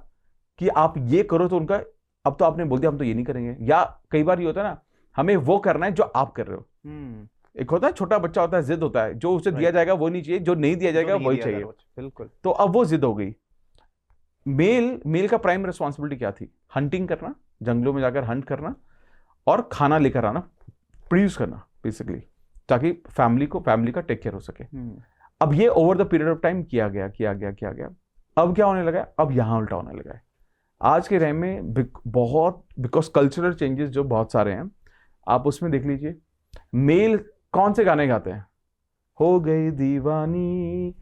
कि आप ये करो, तो उनका अब तो आपने बोल दिया हम तो ये नहीं करेंगे। या कई बार ये होता है ना, हमें वो करना है जो आप कर रहे हो। एक होता है छोटा बच्चा होता है, जिद होता है, जो उसे दिया जाएगा वो नहीं चाहिए, जो नहीं दिया जाएगा वही चाहिए। बिल्कुल। तो अब वो जिद हो गई। मेल का प्राइम रिस्पॉन्सिबिलिटी क्या थी? हंटिंग करना, जंगलों में जाकर हंट करना और खाना लेकर आना, प्रोड्यूस करना बेसिकली, ताकि फैमिली का टेक केयर हो सके। अब ये over the period of time किया गया। अब क्या होने लगा है? अब यहां उल्टा होने लगा है आज के टाइम में, बहुत बिकॉज कल्चरल चेंजेस जो बहुत सारे हैं, आप उसमें देख लीजिए मेल कौन से गाने गाते हैं, हो गई दीवानी,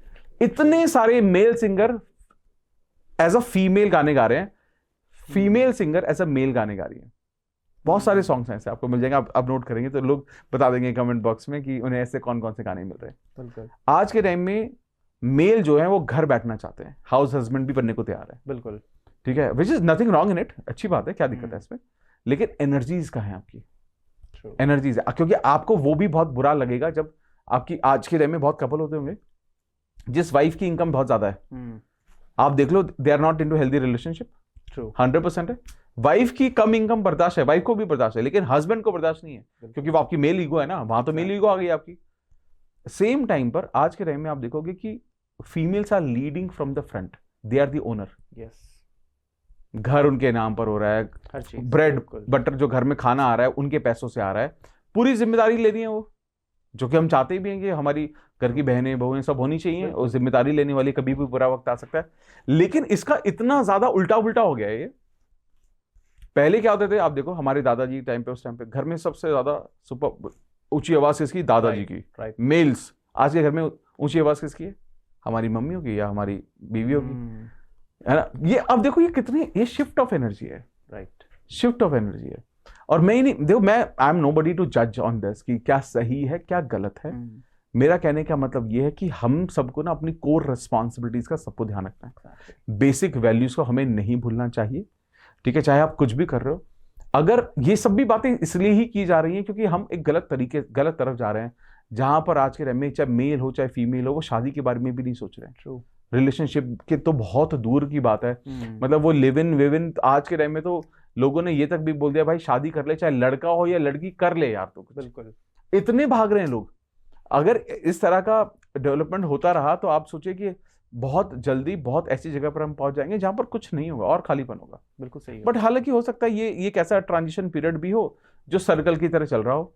इतने सारे male singer as a female गाने गा रहे हैं, female singer as a male गाने गा रही है। बहुत सारे सॉन्ग्स हैं ऐसे, आपको मिल जाएंगे, आप नोट करेंगे तो लोग बता देंगे कमेंट बॉक्स में कि उन्हें ऐसे कौन कौन से गाने मिल रहे हैं। बिल्कुल। आज के टाइम में मेल जो है वो घर बैठना चाहते हैं, हाउस हस्बैंड भी बनने को तैयार है। बिल्कुल। ठीक है, which is nothing wrong in it, अच्छी बात है, क्या दिक्कत है इसमें, लेकिन एनर्जीज कहाँ है आपकी? एनर्जीज है, क्योंकि आपको वो भी बहुत बुरा लगेगा जब आपकी, आज के टाइम में बहुत कपल होते होंगे जिस वाइफ की इनकम बहुत ज्यादा है, आप देख लो, they are not into healthy relationship. 100% है। वाइफ की कम इनकम बर्दाश्त है, वाइफ को भी बर्दाश्त है, लेकिन हस्बैंड को बर्दाश्त नहीं है, क्योंकि वो आपकी मेल ईगो है ना, वहां तो मेल ईगो आ गई आपकी। सेम टाइम पर आज के टाइम में आप देखोगे कि females are leading from the front, they are the owner. Yes. घर उनके नाम पर हो रहा है, हर चीज, ब्रेड बटर जो घर में खाना आ रहा है उनके पैसों से आ रहा है, पूरी जिम्मेदारी ले रही है वो, जो कि हम चाहते भी हैं कि हमारी घर की बहनें बहुएं सब होनी चाहिए, और जिम्मेदारी लेने वाली, कभी भी बुरा वक्त आ सकता है। लेकिन इसका इतना ज्यादा उल्टा उल्टा हो गया है ये। पहले क्या होते थे, आप देखो हमारे दादाजी टाइम पे, उस टाइम पे घर में सबसे ज्यादा सुपर ऊंची आवाज किसकी? दादाजी की। मेल्स। आज के घर में ऊंची आवाज किसकी है? हमारी मम्मियों की या हमारी बीवियों की, है ना। ये अब देखो, ये कितनी, ये शिफ्ट ऑफ एनर्जी है। राइट, शिफ्ट ऑफ एनर्जी है। और मैं ही नहीं, देखो मैं, आई एम नोबडी टू जज ऑन दिस कि क्या सही है क्या गलत है। मेरा कहने का मतलब ये है कि हम सबको ना अपनी कोर रिस्पॉन्सिबिलिटीज का सबको ध्यान रखना है, बेसिक वैल्यूज को हमें नहीं भूलना चाहिए। ठीक है, चाहे आप कुछ भी कर रहे हो। अगर ये सब भी बातें इसलिए ही की जा रही हैं क्योंकि हम एक गलत तरफ जा रहे हैं, जहां पर आज के टाइम में चाहे मेल हो चाहे फीमेल हो, वो शादी के बारे में भी नहीं सोच रहे हैं। ट्रू। रिलेशनशिप के तो बहुत दूर की बात है। मतलब वो लिव इन विव इन, आज के टाइम में तो लोगों ने ये तक भी बोल दिया भाई शादी कर ले, चाहे लड़का हो या लड़की, कर ले यार। तो बिल्कुल, इतने भाग रहे हैं लोग। अगर इस तरह का डेवलपमेंट होता रहा तो आप सोचिए कि बहुत जल्दी बहुत ऐसी जगह पर हम पहुंच जाएंगे जहां पर कुछ नहीं होगा और खालीपन होगा। बिल्कुल सही है। बट हालांकि हो सकता है ये एक ऐसा ट्रांजिशन पीरियड भी हो जो सर्कल की तरह चल रहा हो,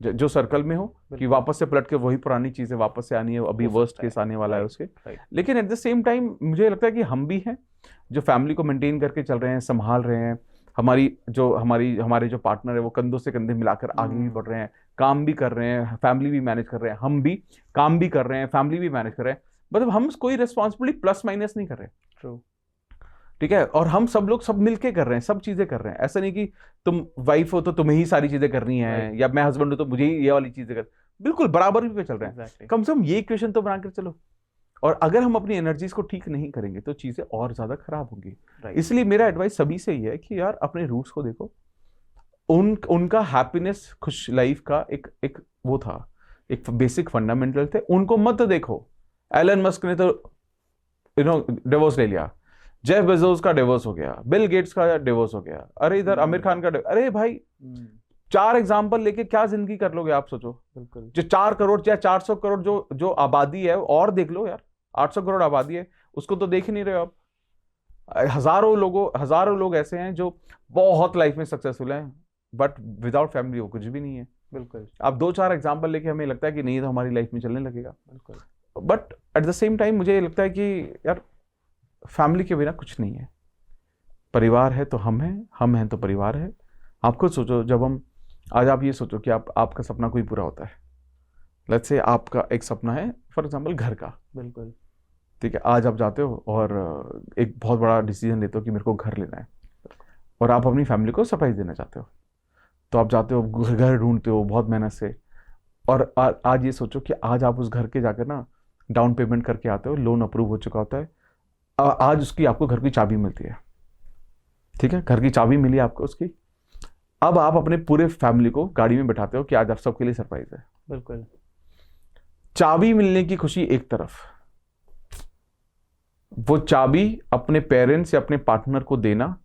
जो सर्कल में हो, कि वापस से पलट के वही पुरानी चीजें वापस से आनी है, अभी वर्स्ट केस आने वाला है उसके। लेकिन एट द सेम टाइम मुझे लगता है कि हम भी हैं जो फैमिली को मेंटेन करके चल रहे हैं, संभाल रहे हैं। हमारे जो पार्टनर है वो कंधों से कंधे मिलाकर आगे भी बढ़ रहे हैं, काम भी कर रहे हैं, फैमिली भी मैनेज कर रहे हैं, हम भी काम भी कर रहे हैं, फैमिली भी मैनेज कर रहे हैं। मतलब हम कोई रिस्पॉन्सिबिलिटी प्लस माइनस नहीं कर रहे। ट्रू। ठीक है, और हम सब लोग सब मिलके कर रहे हैं, सब चीजें कर रहे हैं। ऐसा नहीं कि तुम वाइफ हो तो तुम्हें ही सारी चीजें करनी है, या मैं हस्बैंड हूं तो मुझे ही ये वाली चीजें कर, बिल्कुल बराबर पे चल रहे हैं। कम से कम ये इक्वेशन तो बनाकर चलो। और अगर हम अपनी एनर्जीज को ठीक नहीं करेंगे तो चीजें और ज्यादा खराब होंगी। इसलिए मेरा एडवाइस सभी से ये है कि यार अपने रूट्स को देखो। उनका हैप्पीनेस, खुश लाइफ का एक वो था, एक बेसिक फंडामेंटल थे, उनको मत देखो। एलन मस्क ने तो डिवोर्स ले लिया, जेफ बेजोस का डिवोर्स हो गया, बिल गेट्स का डिवोर्स हो गया, अरे इधर आमिर खान का, अरे भाई 4 एग्जाम्पल लेके क्या जिंदगी कर लोगे आप, सोचो। बिल्कुल। जो 4 करोड़ या 400 करोड़ जो आबादी है, और देख लो यार, 800 करोड़ आबादी है, उसको तो देख ही नहीं रहे हो आप। हजारों लोग ऐसे हैं जो बहुत लाइफ में सक्सेसफुल हैं, बट विदाउट फैमिली वो कुछ भी नहीं है। बिल्कुल। आप 2-4 एग्जाम्पल लेके हमें लगता है कि नहीं तो हमारी लाइफ में चलने लगेगा। बिल्कुल। But at the same time मुझे लगता है कि यार फैमिली के बिना कुछ नहीं है। परिवार है तो हम हैं तो परिवार है। आप खुद सोचो, जब हम आज आप ये सोचो कि आपका सपना कोई पूरा होता है, लेट्स से आपका एक सपना है फॉर एग्जांपल घर का। बिल्कुल। ठीक है, आज आप जाते हो और एक बहुत बड़ा डिसीजन लेते हो कि मेरे को घर लेना है, और आप अपनी फैमिली को सरप्राइज देना चाहते हो, तो आप जाते हो घर ढूंढते हो बहुत मेहनत से, और आज ये सोचो कि आज आप उस घर के जाकर ना डाउन पेमेंट करके आते हो, लोन अप्रूव हो चुका होता है, आज उसकी आपको घर की चाबी मिलती है। ठीक है, घर की चाबी मिली आपको उसकी। अब आप अपने पूरे फैमिली को गाड़ी में बैठाते हो कि आज आप सबके लिए सरप्राइज है। बिल्कुल। चाबी मिलने की खुशी एक तरफ, वो चाबी अपने पेरेंट्स या अपने पार्टनर को देना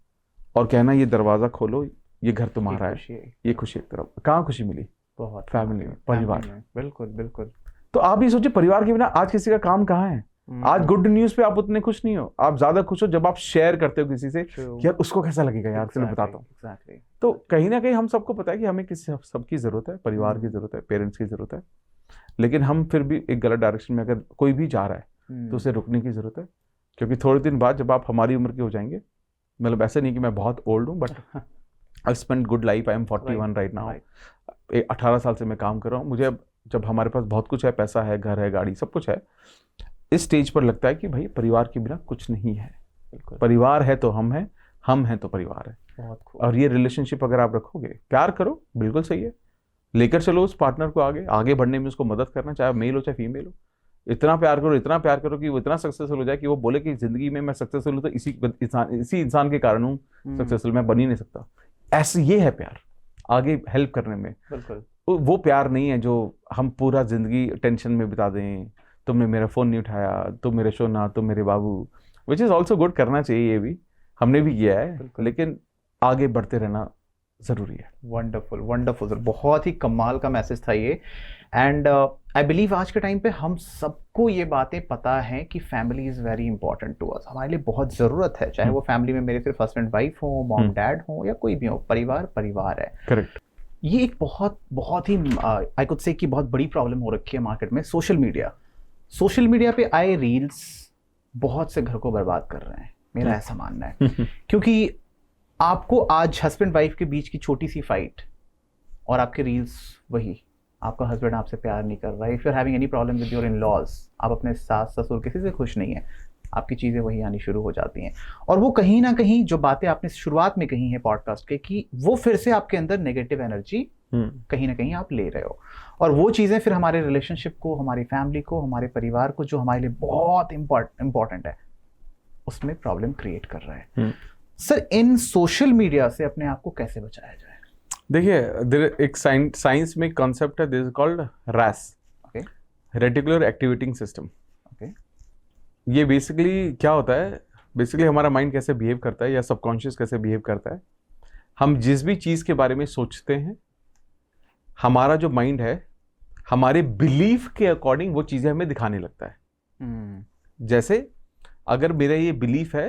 और कहना ये दरवाजा खोलो, ये घर तुम्हारा है, ये खुशी एक तरफ। कहाँ खुशी मिली? बहुत फैमिली में, परिवार में। बिल्कुल बिल्कुल। तो आप ये सोचिए, परिवार के बिना आज किसी का काम कहाँ है? आज गुड न्यूज पे आप उतने खुश नहीं हो, आप ज्यादा खुश हो जब आप शेयर करते हो किसी से, यार उसको कैसा लगेगा यार, चलो बताता हूँ। तो कहीं ना कहीं हम सबको पता है कि हमें किसी सबकी जरूरत है, परिवार की जरूरत है, पेरेंट्स की जरूरत है, लेकिन हम फिर भी एक गलत डायरेक्शन में अगर कोई भी जा रहा है तो उसे रुकने की जरूरत है। क्योंकि थोड़े दिन बाद जब आप हमारी उम्र के हो जाएंगे, मतलब ऐसे नहीं कि मैं बहुत ओल्ड हूँ, but I spend good life, I am 41 right now. 18 साल से मैं काम कर रहा हूँ। मुझे अब जब हमारे पास बहुत कुछ है, पैसा है, घर है, गाड़ी, सब कुछ है, इस स्टेज पर लगता है कि भाई परिवार के बिना कुछ नहीं है। परिवार है तो हम हैं तो परिवार है। बहुत और ये रिलेशनशिप अगर आप रखोगे, प्यार करो, बिल्कुल सही है, लेकर चलो उस पार्टनर को आगे बढ़ने में, उसको मदद करना, चाहे मेल हो चाहे फीमेल हो। इतना प्यार करो कि वो इतना सक्सेसफुल हो जाए कि वो बोले कि जिंदगी में मैं सक्सेसफुल हूँ तो इसी इंसान के कारण हूँ सक्सेसफुल, मैं बन ही नहीं सकता। ऐसे ये है प्यार, आगे हेल्प करने में। बिल्कुल वो प्यार नहीं है जो हम पूरा जिंदगी टेंशन में बिता दें, तुमने मेरा फोन नहीं उठाया, तुम मेरे सोना, तुम मेरे बाबू, विच इज ऑल्सो गुड, करना चाहिए, ये भी हमने भी किया है, लेकिन आगे बढ़ते रहना जरूरी है। वंडरफुल वंडरफुल सर, बहुत ही कमाल का मैसेज था ये। एंड आई बिलीव आज के टाइम पे हम सबको ये बातें पता हैं कि family is very important to us, हमारे लिए बहुत ज़रूरत है। चाहे वो फैमिली में मेरे सिर्फ हस्बैंड वाइफ हो, मॉम डैड हो, या कोई भी हो, परिवार है। करेक्ट। ये एक बहुत ही आई कुड से कि बहुत बड़ी प्रॉब्लम हो रखी है मार्केट में, सोशल मीडिया पे आए रील्स बहुत से घर को बर्बाद कर रहे हैं, मेरा ऐसा मानना है। क्योंकि आपको आज हस्बैंड वाइफ के बीच की छोटी सी फाइट और आपके रील्स वही, आपका हस्बैंड आपसे प्यार नहीं कर रहा है, if you are having any problem with your in laws, आप अपने सास ससुर किसी से खुश नहीं है, आपकी चीज़ें वही आनी शुरू हो जाती हैं। और वो कहीं ना कहीं जो बातें आपने शुरुआत में कही हैं पॉडकास्ट के, कि वो फिर से आपके अंदर नेगेटिव एनर्जी कहीं ना कहीं आप ले रहे हो, और वो चीज़ें फिर हमारे रिलेशनशिप को, हमारी फैमिली को, हमारे परिवार को, जो हमारे लिए बहुत इंपॉर्टेंट है, उसमें प्रॉब्लम क्रिएट कर रहा है। सर, इन सोशल मीडिया से अपने आप को कैसे बचाया जाए? देखिए, एक साइंस में कॉन्सेप्ट है, this is called RAS, reticular activating system. ये बेसिकली क्या होता है, बेसिकली हमारा माइंड कैसे बिहेव करता है या सबकॉन्शियस कैसे बिहेव करता है, हम जिस भी चीज़ के बारे में सोचते हैं, हमारा जो माइंड है हमारे बिलीफ के अकॉर्डिंग वो चीज़ें हमें दिखाने लगता है। जैसे अगर मेरा ये बिलीफ है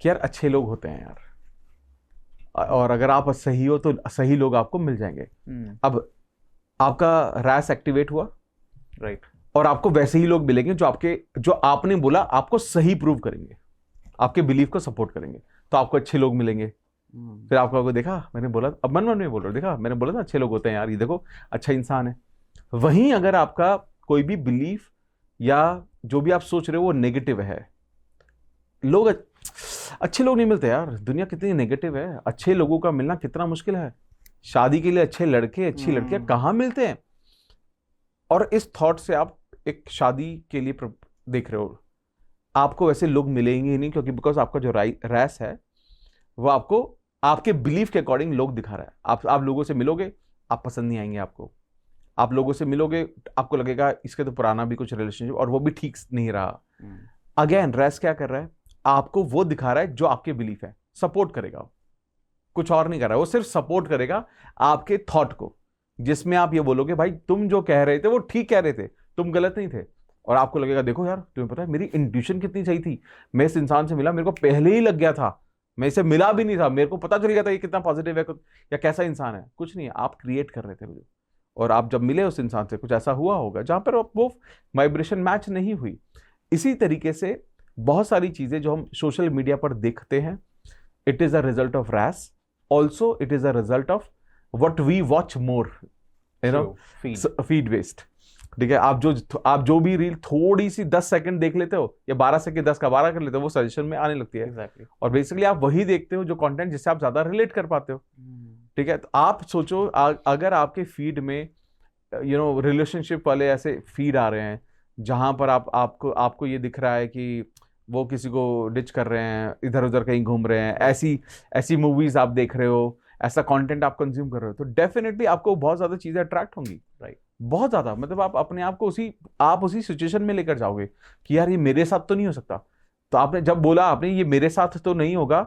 कि यार अच्छे लोग होते हैं यार, और अगर आप सही हो तो सही लोग आपको मिल जाएंगे। अब आपका रैस एक्टिवेट हुआ, राइट, और आपको वैसे ही लोग मिलेंगे जो आपने बोला आपको सही प्रूव करेंगे, आपके बिलीफ को सपोर्ट करेंगे, तो आपको अच्छे लोग मिलेंगे। फिर आपको देखा मैंने बोला, अब मन में बोल रहा, देखा मैंने बोला ना अच्छे लोग होते हैं यार, ये देखो अच्छा इंसान है। वहीं अगर आपका कोई भी बिलीफ या जो भी आप सोच रहे हो वो नेगेटिव है, लोग अच्छे लोग नहीं मिलते यार, दुनिया कितनी नेगेटिव है, अच्छे लोगों का मिलना कितना मुश्किल है, शादी के लिए अच्छे लड़के अच्छी लड़कियां कहाँ मिलते हैं। और इस थॉट से आप एक शादी के लिए देख रहे हो, आपको वैसे लोग मिलेंगे ही नहीं, क्योंकि बिकॉज आपका जो रैस है वो आपको आपके बिलीफ के अकॉर्डिंग लोग दिखा रहा है। आप लोगों से मिलोगे, आप पसंद नहीं आएंगे आपको, आप लोगों से मिलोगे आपको लगेगा इसके तो पुराना भी कुछ रिलेशनशिप और वो भी ठीक नहीं रहा। अगेन रैस क्या कर रहा है, आपको वो दिखा रहा है जो आपके बिलीफ है, सपोर्ट करेगा, कुछ और नहीं कर रहा है, वो सिर्फ सपोर्ट करेगा आपके थॉट को, जिसमें आप ये बोलोगे भाई तुम जो कह रहे थे वो ठीक कह रहे थे, तुम गलत नहीं थे। और आपको लगेगा देखो यार तुम्हें पता है मेरी इंट्यूशन कितनी सही थी, मैं इस इंसान से मिला, मेरे को पहले ही लग गया था, मैं इसे मिला भी नहीं था, मेरे को पता चल गया था ये कितना पॉजिटिव है या कैसा इंसान है। कुछ नहीं है, आप क्रिएट कर रहे थे मुझे, और आप जब मिले उस इंसान से कुछ ऐसा हुआ होगा जहां पर वो वाइब्रेशन मैच नहीं हुई। इसी तरीके से बहुत सारी चीजें जो हम सोशल मीडिया पर देखते हैं, it is a result of RAS, also it is a result of what we watch more, you know, feed waste. ठीक है, आप जो भी रील थोड़ी सी 10 सेकंड देख लेते हो या 12 से 10 का 12 कर लेते हो, वो सजेशन में आने लगती है। Exactly. और बेसिकली आप वही देखते हो जो कंटेंट जिससे आप ज्यादा रिलेट कर पाते हो। ठीक है, तो आप सोचो अगर आपके फीड में रिलेशनशिप वाले ऐसे फीड आ रहे हैं जहां पर आपको ये दिख रहा है कि वो किसी को डिच कर रहे हैं, इधर उधर कहीं घूम रहे हैं, ऐसी मूवीज आप देख रहे हो, ऐसा कंटेंट आप कंज्यूम कर रहे हो, तो डेफिनेटली आपको बहुत ज्यादा चीजें अट्रैक्ट होंगी। राइट, बहुत ज्यादा, मतलब आप अपने आप को उसी सिचुएशन में लेकर जाओगे कि यार ये मेरे साथ तो नहीं हो सकता, तो आपने जब बोला आपने ये मेरे साथ तो नहीं होगा,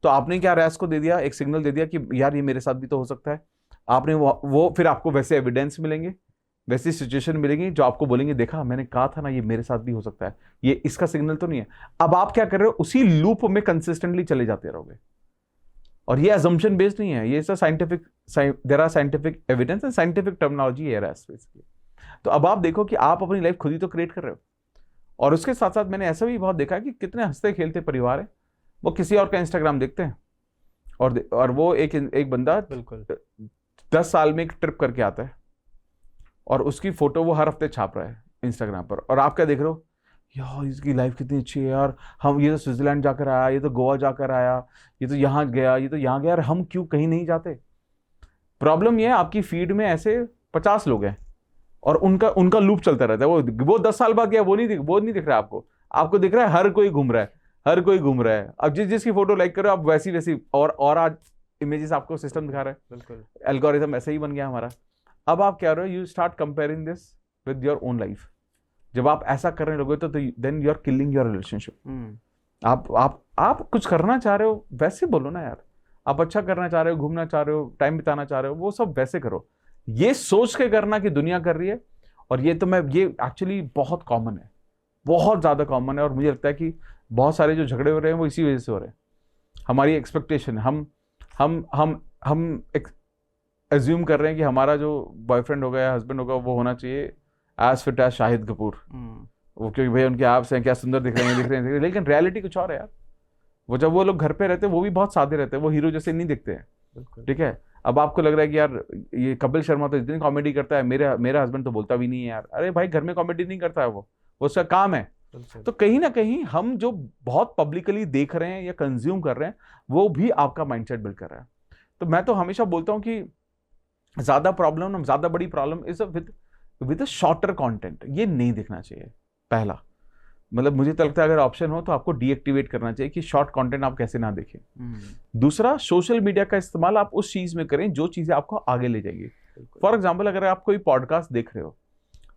तो आपने क्या रैस को दे दिया, एक सिग्नल दे दिया कि यार ये मेरे साथ भी तो हो सकता है। आपने वो फिर आपको वैसे एविडेंस मिलेंगे, वैसी सिचुएशन मिलेगी जो आपको बोलेंगे देखा मैंने कहा था ना ये मेरे साथ भी हो सकता है, ये इसका सिग्नल तो नहीं है। अब आप क्या कर रहे हो, उसी लूप में कंसिस्टेंटली चले जाते रहोगे। और ये अजम्पशन बेस्ड नहीं है, ये scientific, there are scientific evidence and scientific terminology है बेसिकली। तो अब आप देखो कि आप अपनी लाइफ खुद ही तो क्रिएट कर रहे हो। और उसके साथ साथ मैंने ऐसा भी बहुत देखा है कि कितने हंसते खेलते परिवार है, वो किसी और का इंस्टाग्राम देखते हैं और वो एक बंदा बिल्कुल 10 साल में एक ट्रिप करके आता है और उसकी फोटो वो हर हफ्ते छाप रहा है इंस्टाग्राम पर, और आप क्या देख रहे हो, यार इसकी लाइफ कितनी अच्छी है यार, हम ये तो स्विट्जरलैंड जाकर आया, ये तो गोवा जाकर आया, ये तो यहाँ गया, ये तो यहाँ गया, यार हम क्यों कहीं नहीं जाते। प्रॉब्लम ये है आपकी फीड में ऐसे 50 लोग हैं और उनका लूप चलता रहता है। वो 10 साल बाद गया, वो नहीं दिख रहा है आपको दिख रहा है हर कोई घूम रहा है, हर कोई घूम रहा है। अब जिसकी फोटो लाइक करो आप वैसी और आज इमेजेस आपको सिस्टम दिखा रहा है। बिल्कुल एल्गोरिथम ऐसे ही बन गया हमारा। अब आप क्या रहे हो, you start comparing this with your own life. जब आप ऐसा करने लगोगे तो then you are killing your relationship. आप कुछ करना चाह रहे हो वैसे बोलो ना यार, आप अच्छा करना चाह रहे हो, घूमना चाह रहे हो, टाइम बिताना चाह रहे हो, वो सब वैसे करो। ये सोच के करना कि दुनिया कर रही है, और ये एक्चुअली बहुत कॉमन है, बहुत ज्यादा कॉमन है। और मुझे लगता है कि बहुत सारे जो झगड़े हो रहे हैं वो इसी वजह से हो रहे हैं। हमारी एक्सपेक्टेशन, हम एज्यूम कर रहे हैं कि हमारा जो बॉयफ्रेंड होगा या हस्बैंड होगा वो होना चाहिए as fit as Shahid Kapoor. वो क्योंकि भाई उनके एब्स हैं, क्या सुंदर दिख रहे हैं, लेकिन रियलिटी कुछ और है यार। वो जब वो लोग घर पे रहते हैं वो भी बहुत सादे रहते हैं, वो हीरो जैसे नहीं दिखते हैं। ठीक है, अब आपको लग रहा है कि यार ये कपिल शर्मा तो इतनी कॉमेडी करता है, मेरा हस्बैंड तो बोलता भी नहीं है यार। अरे भाई घर में कॉमेडी नहीं करता है, वो उसका काम है। तो कहीं ना कहीं हम जो बहुत पब्लिकली देख रहे हैं या कंज्यूम कर रहे हैं वो भी आपका माइंडसेट बिल्ड कर रहा है। तो मैं तो हमेशा बोलता हूं कि ज्यादा बड़ी problem is with shorter content. ये नहीं दिखना चाहिए पहला, मतलब मुझे तो लगता है अगर ऑप्शन हो तो आपको डीएक्टिवेट करना चाहिए कि शॉर्ट कंटेंट आप कैसे ना देखें। दूसरा, सोशल मीडिया का इस्तेमाल आप उस चीज में करें जो चीजें आपको आगे ले जाएगी। फॉर एग्जाम्पल, अगर आप कोई पॉडकास्ट देख रहे हो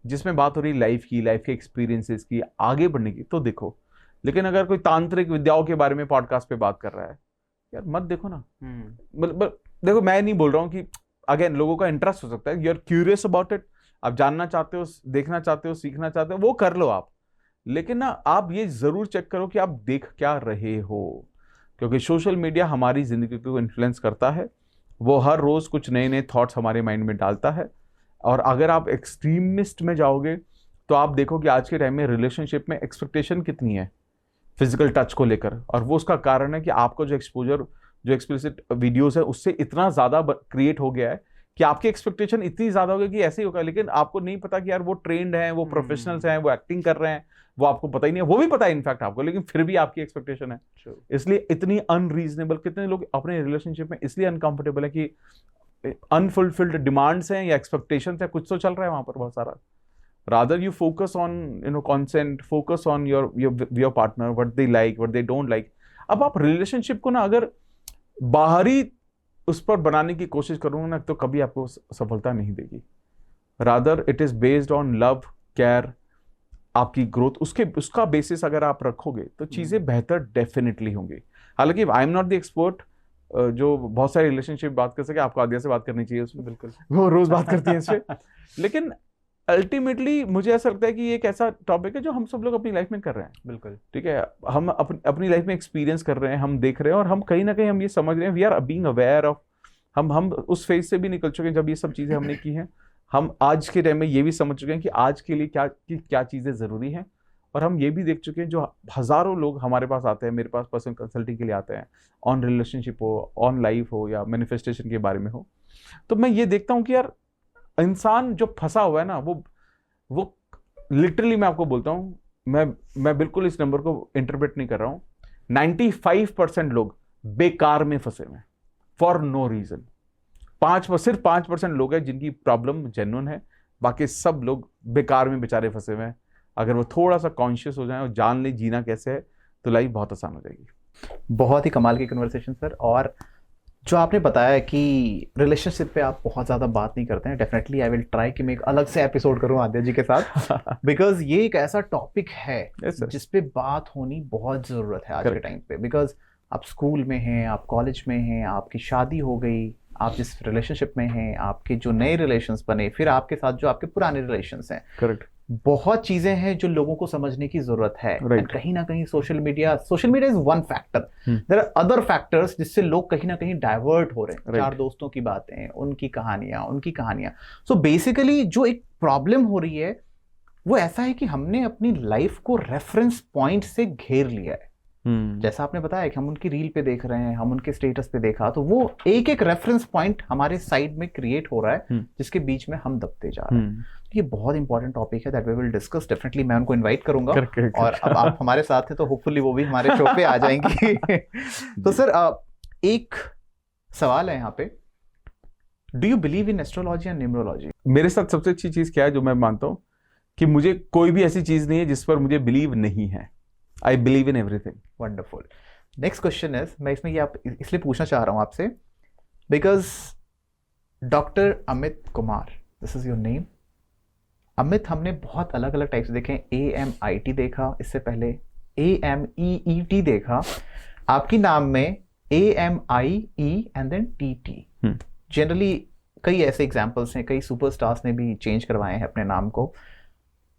जिसमें बात हो रही लाइफ के एक्सपीरियंसेस की, आगे बढ़ने की, तो देखो। लेकिन अगर कोई तांत्रिक विद्याओं के बारे में पॉडकास्ट पे बात कर रहा है, यार मत देखो ना। मतलब देखो, मैं नहीं बोल रहा हूँ कि अगेन लोगों का इंटरेस्ट हो सकता है, you are curious about it, आप जानना चाहते हो, देखना चाहते हो, सीखना चाहते हो, वो कर लो आप। लेकिन ना आप ये जरूर चेक करो कि आप देख क्या रहे हो, क्योंकि सोशल मीडिया हमारी जिंदगी को इन्फ्लुएंस करता है। वो हर रोज कुछ नए नए थॉट्स हमारे माइंड में डालता है। और अगर आप एक्सट्रीमिस्ट में जाओगे तो आप देखो कि आज के टाइम में रिलेशनशिप में एक्सपेक्टेशन कितनी है फिजिकल टच को लेकर, और वो उसका कारण है कि आपको जो एक्सपोजर, जो एक्सप्लिसिट वीडियोस है उससे इतना ज्यादा क्रिएट हो गया है कि आपकी एक्सपेक्टेशन इतनी ज्यादा हो गई कि ऐसे ही होगा। लेकिन आपको नहीं पता कि यार वो ट्रेंड है, वो प्रोफेशनल्स हैं, वो एक्टिंग कर रहे हैं, वो आपको पता ही नहीं है, वो भी पता है इनफैक्ट आपको, लेकिन फिर भी आपकी एक्सपेक्टेशन है। इसलिए इतनी अनरीजनेबल, कितने लोग अपने रिलेशनशिप में इसलिए अनकंफर्टेबल है कि अनफुलफिल्ड डिमांड्स हैं या एक्सपेक्टेशंस है, कुछ तो चल रहा है वहां पर बहुत सारा। Rather you focus on consent, focus on your partner, what they like, what they don't like. अब आप रिलेशनशिप को ना अगर बाहरी उस पर बनाने की कोशिश करूंगा ना, तो कभी आपको सफलता नहीं देगी। Rather it is based on love, care, आपकी ग्रोथ, उसका बेसिस अगर आप रखोगे तो चीजें बेहतर डेफिनेटली होंगी। हालांकि I am not the expert जो बहुत सारे रिलेशनशिप बात कर सके, आपको आदिया से बात करनी चाहिए उसमें, बिल्कुल वो रोज बात करती है इस पे। लेकिन अल्टीमेटली मुझे ऐसा लगता है कि ये एक ऐसा टॉपिक है जो हम सब लोग अपनी लाइफ में कर रहे हैं। बिल्कुल ठीक है, हम अपनी लाइफ में एक्सपीरियंस कर रहे हैं, हम देख रहे हैं, और हम कहीं ना कहीं हम ये समझ रहे हैं, we are being aware of, हम उस फेज से भी निकल चुके हैं जब ये सब चीजें हमने की हैं। हम आज के टाइम में ये भी समझ चुके हैं कि आज के लिए क्या चीजें जरूरी हैं, और हम ये भी देख चुके हैं जो हजारों लोग हमारे पास आते हैं, मेरे पास पर्सनल कंसल्टिंग के लिए आते हैं, ऑन रिलेशनशिप हो, ऑन लाइफ हो, या मैनिफेस्टेशन के बारे में हो। तो मैं ये देखता हूँ कि यार इंसान जो फंसा हुआ है ना, वो लिटरली मैं आपको बोलता हूँ, मैं बिल्कुल इस नंबर को इंटरप्रेट नहीं कर रहा हूँ, 95% लोग बेकार में फंसे हुए फॉर नो रीजन। सिर्फ 5% लोग हैं जिनकी प्रॉब्लम जेन्युइन है, बाकी सब लोग बेकार में बेचारे फंसे हुए हैं। अगर वो थोड़ा सा कॉन्शियस हो जाए और जान ले जीना कैसे है, तो लाइफ बहुत आसान हो जाएगी। बहुत ही कमाल की कन्वर्सेशन सर, और जो आपने बताया कि रिलेशनशिप पे आप बहुत ज़्यादा बात नहीं करते हैं, डेफिनेटली आई विल ट्राई कि मैं एक अलग से एपिसोड करूं आद्या जी के साथ, बिकॉज ये एक ऐसा टॉपिक है Yes, sir. जिस पे बात होनी बहुत ज़रूरत है आज के Correct. टाइम पे। बिकॉज आप स्कूल में हैं, आप कॉलेज में हैं, आपकी शादी हो गई, आप जिस रिलेशनशिप में हैं, आपके जो नए रिलेशंस बने, फिर आपके साथ जो आपके पुराने रिलेशंस हैं, करेक्ट। बहुत चीजें हैं जो लोगों को समझने की जरूरत है। Right. And कहीं ना कहीं social media is one factor, there are other factors जिससे लोग कहीं ना कहीं डाइवर्ट हो रहे हैं। Right. चार दोस्तों की बातें, उनकी कहानियां। सो बेसिकली जो एक प्रॉब्लम हो रही है वो ऐसा है कि हमने अपनी लाइफ को रेफरेंस पॉइंट से घेर लिया है। जैसा आपने बताया कि हम उनकी रील पे देख रहे हैं, हम उनके स्टेटस पे देखा, तो वो एक एक रेफरेंस पॉइंट हमारे साइड में क्रिएट हो रहा है जिसके बीच में हम दबते जा रहे हैं। ये बहुत इंपॉर्टेंट टॉपिक है that we will discuss. Definitely मैं उनको इनवाइट करूंगा। और अब आप हमारे साथ हैं तो होपफुली वो भी हमारे शो पे आ जाएंगी। तो सर एक सवाल है यहाँ पे, do you believe in astrology and numerology? मेरे साथ सबसे अच्छी चीज क्या है जो मैं मानता हूँ कि मुझे कोई भी ऐसी चीज नहीं है जिस पर मुझे बिलीव नहीं है। I believe in everything. Wonderful. Next question is, मैं इसमें ये आप इसलिए पूछना चाह रहा हूँ आपसे because doctor Amit Kumar, this is your name. Amit हमने बहुत अलग अलग टाइप से देखे। AMIT देखा, इससे पहले AMEET देखा, आपकी नाम में AMIE and then TT। Generally कई ऐसे एग्जाम्पल्स हैं, कई सुपरस्टार्स ने भी चेंज करवाए हैं अपने नाम को।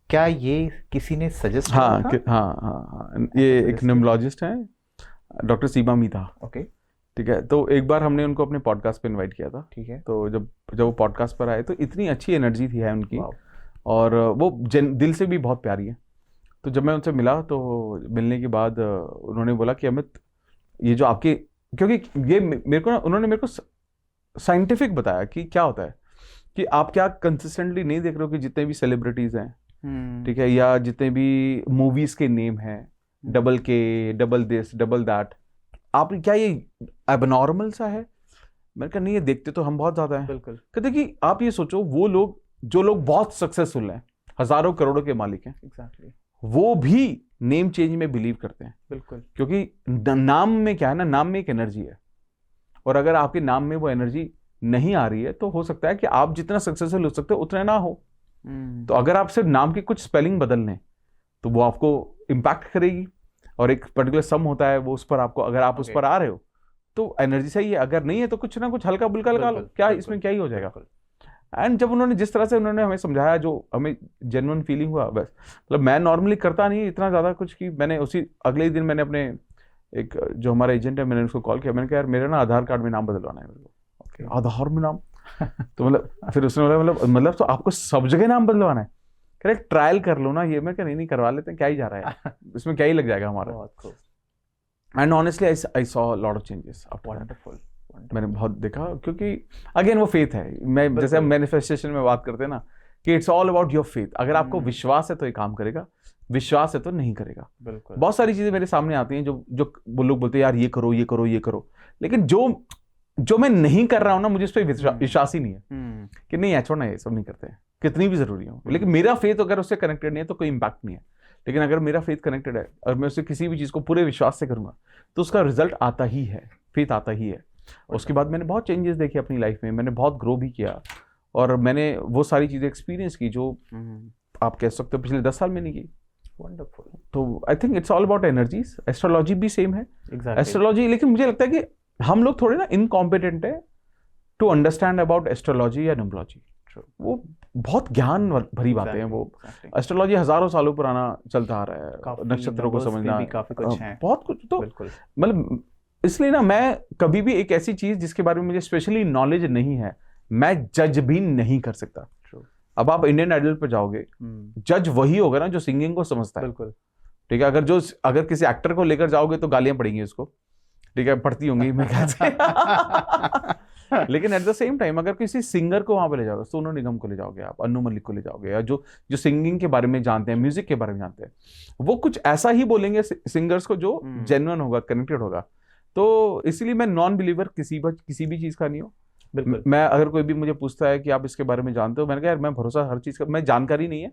क्या ये किसी ने सजेस्ट किया था? हाँ, ये एक न्यूमरोलॉजिस्ट है, डॉक्टर सीमा मीता। ओके, ठीक है। तो एक बार हमने उनको अपने पॉडकास्ट पे इनवाइट किया था। ठीक है। तो जब वो पॉडकास्ट पर आए तो इतनी अच्छी एनर्जी थी है उनकी, Wow. और वो दिल से भी बहुत प्यारी है। तो जब मैं उनसे मिला तो मिलने के बाद उन्होंने बोला कि अमित, ये जो आपके, क्योंकि ये उन्होंने मेरे को साइंटिफिक बताया कि क्या होता है कि आप क्या कंसिस्टेंटली नहीं देख रहे हो कि जितने भी सेलिब्रिटीज हैं, ठीक है, या जितने भी मूवीज के नेम हैं, डबल के, डबल दिस, डबल दैट, आप क्या ये एबनॉर्मल सा है? मैंने कहा नहीं, ये देखते तो हम बहुत ज्यादा हैं। बिल्कुल। कहते कि आप ये सोचो, वो लोग जो लोग बहुत सक्सेसफुल हैं, हजारों करोड़ों के मालिक हैं, एग्जैक्टली, वो भी नेम चेंज में बिलीव करते हैं। बिल्कुल। क्योंकि नाम में क्या है ना, नाम में एक एनर्जी है, और अगर आपके नाम में वो एनर्जी नहीं आ रही है तो हो सकता है कि आप जितना सक्सेसफुल हो सकते हो उतना ना हो। तो अगर आप सिर्फ नाम की कुछ स्पेलिंग बदल लें तो वो आपको इम्पैक्ट करेगी, और एक पर्टिकुलर सम होता है वो, उस पर आपको, अगर आप उस पर आ रहे हो तो एनर्जी सही है, अगर नहीं है तो कुछ ना कुछ हल्का बुल्का लगा लो, क्या इसमें क्या ही हो जाएगा। एंड जब उन्होंने जिस तरह से उन्होंने हमें समझाया, जो हमें जेन्युइन फीलिंग हुआ, बस मतलब मैं नॉर्मली करता नहीं इतना ज़्यादा कुछ, कि मैंने उसी अगले ही दिन मैंने अपने एक जो हमारा एजेंट है, मैंने उसको कॉल किया, मैंने कहा यार मेरा ना आधार कार्ड में नाम बदलवाना है मेरे को। आधार में नाम? तो मतलब फिर उसने बोला मतलब तो आपको सब जगह नाम बदलवाना है? करेक्ट, ट्रायल कर लो ना ये। मैं कहा नहीं करवा लेते हैं, क्या ही जा रहा है इसमें, क्या ही लग जाएगा हमारा। And honestly I saw lot of changes. Wonderful. मैंने बहुत देखा, क्योंकि अगेन वो फेथ है। मैं जैसे हम मैनिफेस्टेशन में बात करते हैं ना कि it's all about your faith. अगर आपको विश्वास है तो ये काम करेगा, विश्वास है तो नहीं करेगा। बिल्कुल। बहुत सारी चीजें मेरे सामने आती हैं जो वो लोग बोलते हैं यार ये करो, ये करो, ये करो, लेकिन जो मैं नहीं कर रहा हूं ना, मुझे उस पर विश्वास ही नहीं है कि नहीं यार छोड़ना, ये सब नहीं करते हैं, कितनी भी जरूरी हो। लेकिन मेरा फेथ अगर उससे कनेक्टेड नहीं है तो कोई इंपैक्ट नहीं है। लेकिन अगर मेरा फेथ कनेक्टेड है और मैं उससे किसी भी चीज को पूरे विश्वास से करूंगा तो उसका रिजल्ट आता ही है, फेथ आता ही है। उसके बाद मैंने बहुत चेंजेस देखे अपनी लाइफ में, मैंने बहुत ग्रो भी किया, और मैंने वो सारी चीजें एक्सपीरियंस की जो आप कह सकते हो पिछले 10 साल में नहीं की। वंडरफुल। तो I think it's all about energies. Astrology भी सेम है, एस्ट्रोलॉजी, लेकिन मुझे लगता है कि हम लोग थोड़े ना इनकॉम्पिटेंट है टू अंडरस्टैंड अबाउट एस्ट्रोलॉजी या न्यूमरोलॉजी। वो बहुत ज्ञान भरी बातें हैं। वो एस्ट्रोलॉजी हजारों सालों पुराना चलता आ रहा है, नक्षत्रों को समझना, काफी कुछ है, बहुत कुछ। तो मतलब इसलिए ना मैं कभी भी एक ऐसी चीज जिसके बारे में मुझे स्पेशली नॉलेज नहीं है, मैं जज भी नहीं कर सकता। अब आप इंडियन आइडल पे जाओगे, जज वही होगा ना जो सिंगिंग को समझता है। बिल्कुल, ठीक है। अगर किसी एक्टर को लेकर जाओगे तो गालियां पड़ेंगी उसको, ठीक है, पढ़ती होंगी मैं कहते लेकिन एट द सेम टाइम अगर किसी सिंगर को वहां पे ले जाओगे, सोनू निगम को ले जाओगे, आप अनु मलिक को ले जाओगे, या जो सिंगिंग के बारे में जानते हैं, म्यूजिक के बारे में जानते हैं, वो कुछ ऐसा ही बोलेंगे सिंगर्स को जो जेन्युइन होगा, कनेक्टेड होगा। तो इसीलिए मैं नॉन बिलीवर किसी भी चीज का नहीं हूँ। मैं अगर कोई भी मुझे पूछता है कि आप इसके बारे में जानते हो, मैंने कहा यार मैं भरोसा हर चीज का, मैं जानकारी नहीं है,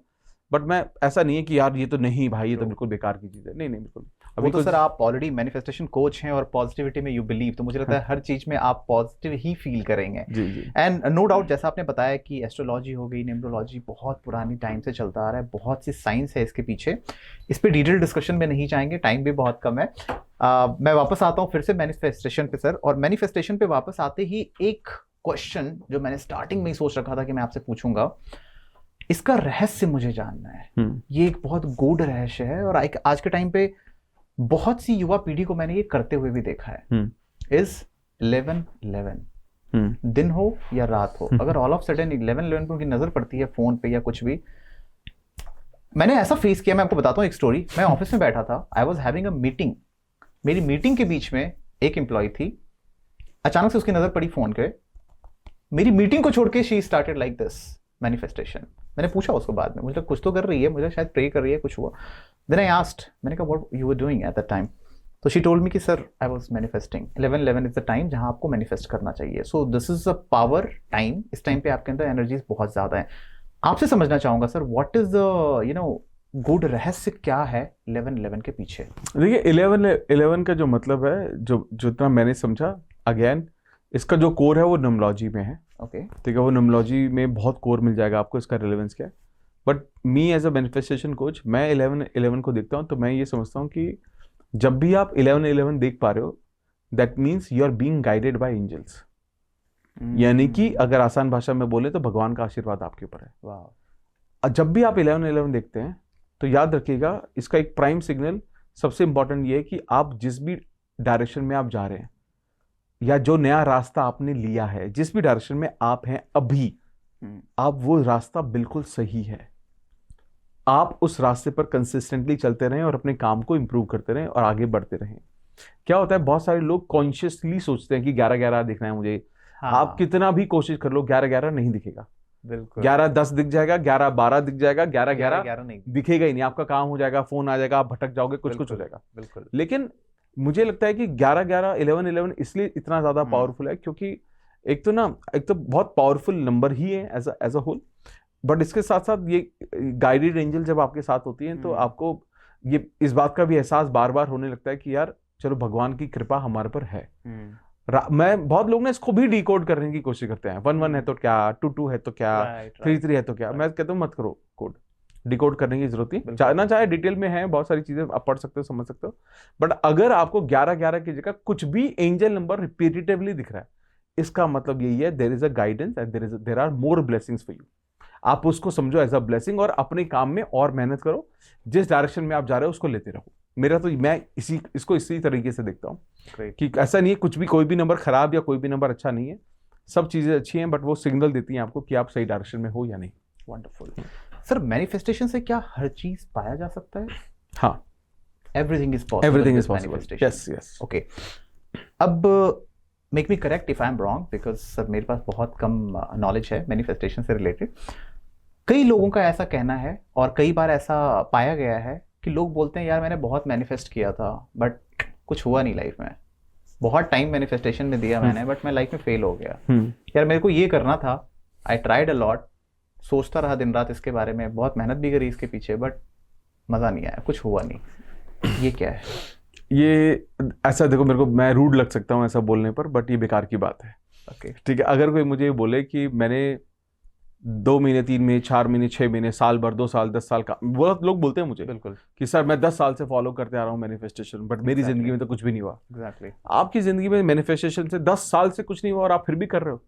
बट मैं ऐसा नहीं है कि यार ये तो नहीं भाई, ये तो बिल्कुल बेकार की चीज है, नहीं नहीं बिल्कुल। वो तो सर आप ऑलरेडी मैनिफेस्टेशन कोच हैं और पॉजिटिविटी में यू बिलीव, तो मुझे लगता है हर चीज में आप पॉजिटिव ही फील करेंगे। जी जी। एंड नो डाउट जैसा आपने बताया कि एस्ट्रोलॉजी हो गई, न्यूमरोलॉजी बहुत पुरानी टाइम से चलता आ रहा है, बहुत सी साइंस है इसके पीछे, इस पे डिटेल डिस्कशन में नहीं जाएंगे, टाइम भी बहुत कम है। मैं वापस आता हूँ फिर से मैनिफेस्टेशन पे सर, और मैनिफेस्टेशन पे वापस आते ही एक क्वेश्चन जो मैंने स्टार्टिंग में ही सोच रखा था कि मैं आपसे पूछूंगा, इसका रहस्य मुझे जानना है। ये एक बहुत गूढ़ रहस्य है और आज के टाइम पे बहुत सी युवा पीढ़ी को मैंने ये करते हुए भी देखा है। इज 11-11 दिन हो या रात हो, अगर ऑल ऑफ सडन 11-11 पे उनकी नजर पड़ती है फोन पे या कुछ भी, मैंने ऐसा फेस किया। मैं आपको बताता हूँ एक स्टोरी। मैं ऑफिस में बैठा था, I was having a meeting, मेरी मीटिंग के बीच में एक एम्प्लॉय थी, अचानक से उसकी नजर पड़ी फोन पे, मेरी मीटिंग को छोड़ के she started like this manifestation. मैंने पूछा उसको बाद में, मुझे कुछ तो कर रही है, मुझे शायद प्रे कर रही है, कुछ हुआ। देन आई आस्क्ड, मैंने कहा what you were doing at that time, तो शी टोल्ड मी कि sir I was manifesting. 11-11 is the time जहां आपको मैनिफेस्ट करना चाहिए, so this is a power time. इस टाइम पे आपके अंदर एनर्जीज बहुत ज्यादा है। आपसे समझना चाहूंगा sir, what is the good रहस्य क्या है 11-11 के पीछे? देखिए 11-11 का जो मतलब है, जो जितना मैंने समझा, अगेन इसका जो कोर है वो न्यूमरोलॉजी में है। ओके ठीक है, वो न्यूमरोलॉजी में बहुत कोर मिल जाएगा आपको, इसका रिलेवेंस क्या है। But me as a manifestation coach, मैं 11-11 को देखता हूँ तो मैं ये समझता हूँ कि जब भी आप 11-11 देख पा रहे हो, that means you are being guided by angels. यानी कि अगर आसान भाषा में बोले तो भगवान का आशीर्वाद आपके ऊपर है। वाह। जब भी आप 11-11 देखते हैं तो याद रखिएगा, इसका एक प्राइम सिग्नल सबसे इंपॉर्टेंट ये है कि आप जिस भी डायरेक्शन में आप जा रहे हैं, या जो नया रास्ता आपने लिया है, जिस भी डायरेक्शन में आप हैं अभी, आप वो रास्ता बिल्कुल सही है। आप उस रास्ते पर कंसिस्टेंटली चलते रहें और अपने काम को इंप्रूव करते रहें और आगे बढ़ते रहें। क्या होता है, बहुत सारे लोग कॉन्शियसली सोचते हैं कि 11-11 दिखना है मुझे। हाँ। आप कितना भी कोशिश कर लो, 11-11 नहीं दिखेगा। बिल्कुल 11-10 दिख जाएगा, 11-12 दिख जाएगा, 11-11 नहीं दिखेगा ही नहीं। आपका काम हो जाएगा, फोन आ जाएगा, आप भटक जाओगे, कुछ हो जाएगा। बिल्कुल। लेकिन मुझे लगता है कि 11-11 11-11 इसलिए इतना ज्यादा पावरफुल है क्योंकि एक तो बहुत पावरफुल नंबर ही है एज अ होल, बट इसके साथ साथ ये गाइडेड एंजल जब आपके साथ होती है तो आपको ये इस बात का भी एहसास बार बार होने लगता है कि यार चलो भगवान की कृपा हमारे पर है। मैं बहुत लोग ना इसको भी डिकोड करने की कोशिश करते हैं, 1-1 है तो क्या, 2-2 है तो क्या, 3-3 है तो क्या। मैं कहता हूँ मत करो कोड, डिकोड करने की जरूरत नहीं, चाहे ना चाहे डिटेल में है, बहुत सारी चीजें आप पढ़ सकते हो, समझ सकते हो। बट अगर आपको 11-11 की जगह कुछ भी एंजल नंबर रिपीटेटिवली दिख रहा है, इसका मतलब यही है there is a guidance and there are more blessings for you. आप उसको समझो एज अ ब्लेसिंग और अपने काम में और मेहनत करो, जिस डायरेक्शन में आप जा रहे हो उसको लेते रहो। मेरा तो मैं इसको इसी तरीके से देखता हूँ कि ऐसा नहीं है कुछ भी, कोई भी नंबर खराब या कोई भी नंबर अच्छा नहीं है, सब चीजें अच्छी हैं, बट वो सिग्नल देती हैं आपको कि आप सही डायरेक्शन में हो या नहीं। वंडरफुल सर, मैनिफेस्टेशन से क्या हर चीज पाया जा सकता है? हाँ, everything is possible. Everything is possible. Yes yes. Okay, अब make me correct if I am wrong, because sir मेरे पास बहुत कम नॉलेज है मैनिफेस्टेशन से रिलेटेड। कई लोगों का ऐसा कहना है और कई बार ऐसा पाया गया है कि लोग बोलते हैं यार मैंने बहुत मैनिफेस्ट किया था बट कुछ हुआ नहीं लाइफ में, बहुत टाइम मैनिफेस्टेशन में दिया मैंने बट मैं लाइफ में फेल हो गया। यार मेरे को ये करना था, आई ट्राइड अ लॉट, सोचता रहा दिन रात इसके बारे में, बहुत मेहनत भी करी इसके पीछे, बट मज़ा नहीं आया, कुछ हुआ नहीं। ये क्या है? ये ऐसा देखो, मेरे को मैं रूड लग सकता हूँ ऐसा बोलने पर, बट ये बेकार की बात है। ओके ठीक है, अगर कोई मुझे बोले कि मैंने 2 महीने 3 महीने 4 महीने 6 महीने साल भर 2 साल 10 साल का, बहुत लोग बोलते हैं मुझे बिल्कुल कि सर मैं 10 साल से फॉलो करते आ रहा हूँ मैनिफेस्टेशन, बट मेरी जिंदगी में तो कुछ भी नहीं हुआ। एग्जैक्टली। आपकी जिंदगी में मैनिफेस्टेशन से 10 साल से कुछ नहीं हुआ और आप फिर भी कर रहे हो।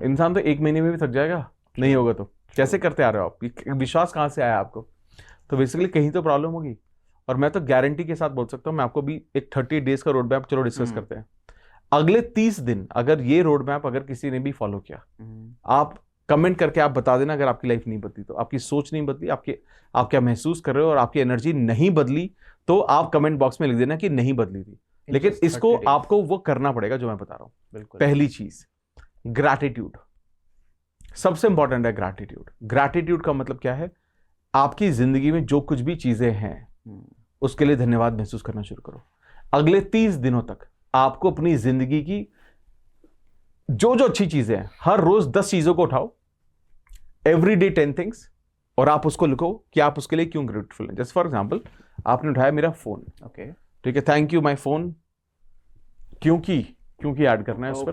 इंसान तो 1 महीने में भी थक जाएगा, नहीं होगा तो कैसे करते आ रहे हो आप? विश्वास कहाँ से आया आपको? तो बेसिकली कहीं तो प्रॉब्लम होगी। और मैं तो गारंटी के साथ बोल सकता हूँ, मैं आपको भी एक 30 डेज का रोड मैप चलो डिस्कस करते हैं। अगले 30 दिन अगर ये रोड मैप अगर किसी ने भी फॉलो किया, आप कमेंट करके आप बता देना अगर आपकी लाइफ नहीं बदली तो, आपकी सोच नहीं बदली, आप क्या महसूस कर रहे हो और आपकी एनर्जी नहीं बदली, तो आप कमेंट बॉक्स में लिख देना कि नहीं बदली थी। लेकिन इसको आपको वो करना पड़ेगा जो मैं बता रहा हूँ। बिल्कुल। पहली चीज ग्रैटिट्यूड, सबसे इंपॉर्टेंट है ग्रैटिट्यूड। ग्रैटिट्यूड का मतलब क्या है? आपकी जिंदगी में जो कुछ भी चीजें हैं उसके लिए धन्यवाद महसूस करना शुरू करो। अगले 30 दिनों तक आपको अपनी जिंदगी की जो जो अच्छी चीजें हैं, हर रोज 10 चीजों को उठाओ, एवरी डे 10 थिंग्स, और आप उसको लिखो कि आप उसके लिए क्यों ग्रेटफुल हैं। जैसे फॉर एग्जांपल आपने उठाया मेरा फोन, ओके ठीक है, थैंक यू माय फोन, क्योंकि ऐड करना है उस पर,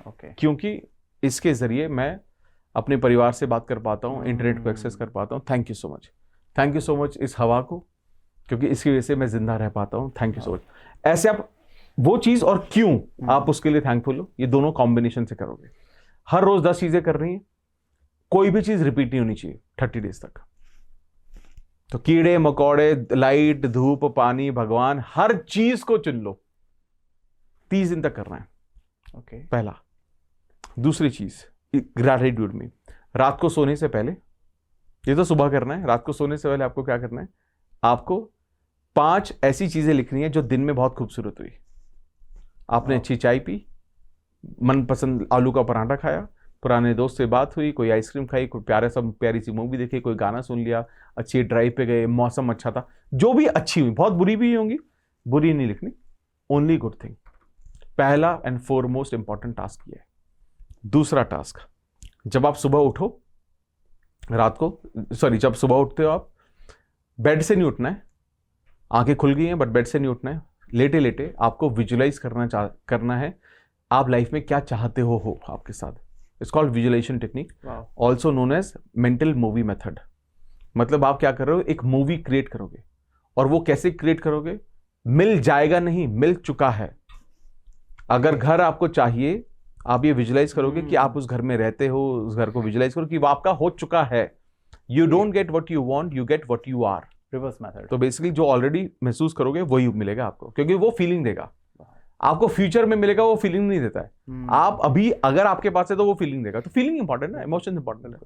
ओके क्योंकि इसके जरिए मैं अपने परिवार से बात कर पाता हूँ, इंटरनेट को एक्सेस कर पाता हूँ, थैंक यू सो मच इस हवा को, क्योंकि इसकी वजह से मैं जिंदा रह पाता हूँ, थैंक यू सो मच। ऐसे आप वो चीज और क्यों आप उसके लिए थैंकफुल हो, ये दोनों कॉम्बिनेशन से करोगे। हर रोज 10 चीजें कर रही हैं, कोई भी चीज रिपीट नहीं होनी चाहिए 30 डेज तक। तो कीड़े मकोड़े, लाइट, धूप, पानी, भगवान, हर चीज को चुन लो, 30 दिन तक करना है, ओके पहला। दूसरी चीज ग्रैटिट्यूड में, रात को सोने से पहले, ये तो सुबह करना है, रात को सोने से पहले आपको क्या करना है, आपको 5 ऐसी चीजें लिखनी है जो दिन में बहुत खूबसूरत हुई। आपने अच्छी चाय पी, मनपसंद आलू का पराठा खाया, पुराने दोस्त से बात हुई, कोई आइसक्रीम खाई, कोई प्यारी सी मूवी देखी, कोई गाना सुन लिया, अच्छी ड्राइव पे गए, मौसम अच्छा था, जो भी अच्छी हुई, बहुत बुरी भी होंगी, बुरी नहीं लिखनी, ओनली गुड थिंग। पहला एंड फॉरमोस्ट इंपॉर्टेंट टास्क ये है। दूसरा टास्क, जब आप सुबह उठो, जब सुबह उठते हो आप, बेड से नहीं उठना है, आंखें खुल गई हैं बट बेड से नहीं उठना है, लेटे लेटे आपको विजुअलाइज करना है आप लाइफ में क्या चाहते हो आपके साथ। It's called visualisation technique, also known as mental movie method. मतलब आप क्या कर रहे हो, एक मूवी क्रिएट करोगे, और वो कैसे क्रिएट करोगे, मिल जाएगा नहीं, मिल चुका है। अगर घर आपको चाहिए, आप ये विजुअलाइज करोगे कि आप उस घर में रहते हो, उस घर को विजुअलाइज करो कि वो आपका हो चुका है। You don't get what you want, you get what you are. Reverse method. तो बेसिकली जो ऑलरेडी महसूस करोगे वही मिलेगा आपको, क्योंकि वो फीलिंग देगा। आपको फ्यूचर में मिलेगा, वो फीलिंग नहीं देता है। आप अभी अगर आपके पास है तो वो फीलिंग देगा। तो फीलिंग इंपॉर्टेंट है, इमोशन इंपॉर्टेंट है।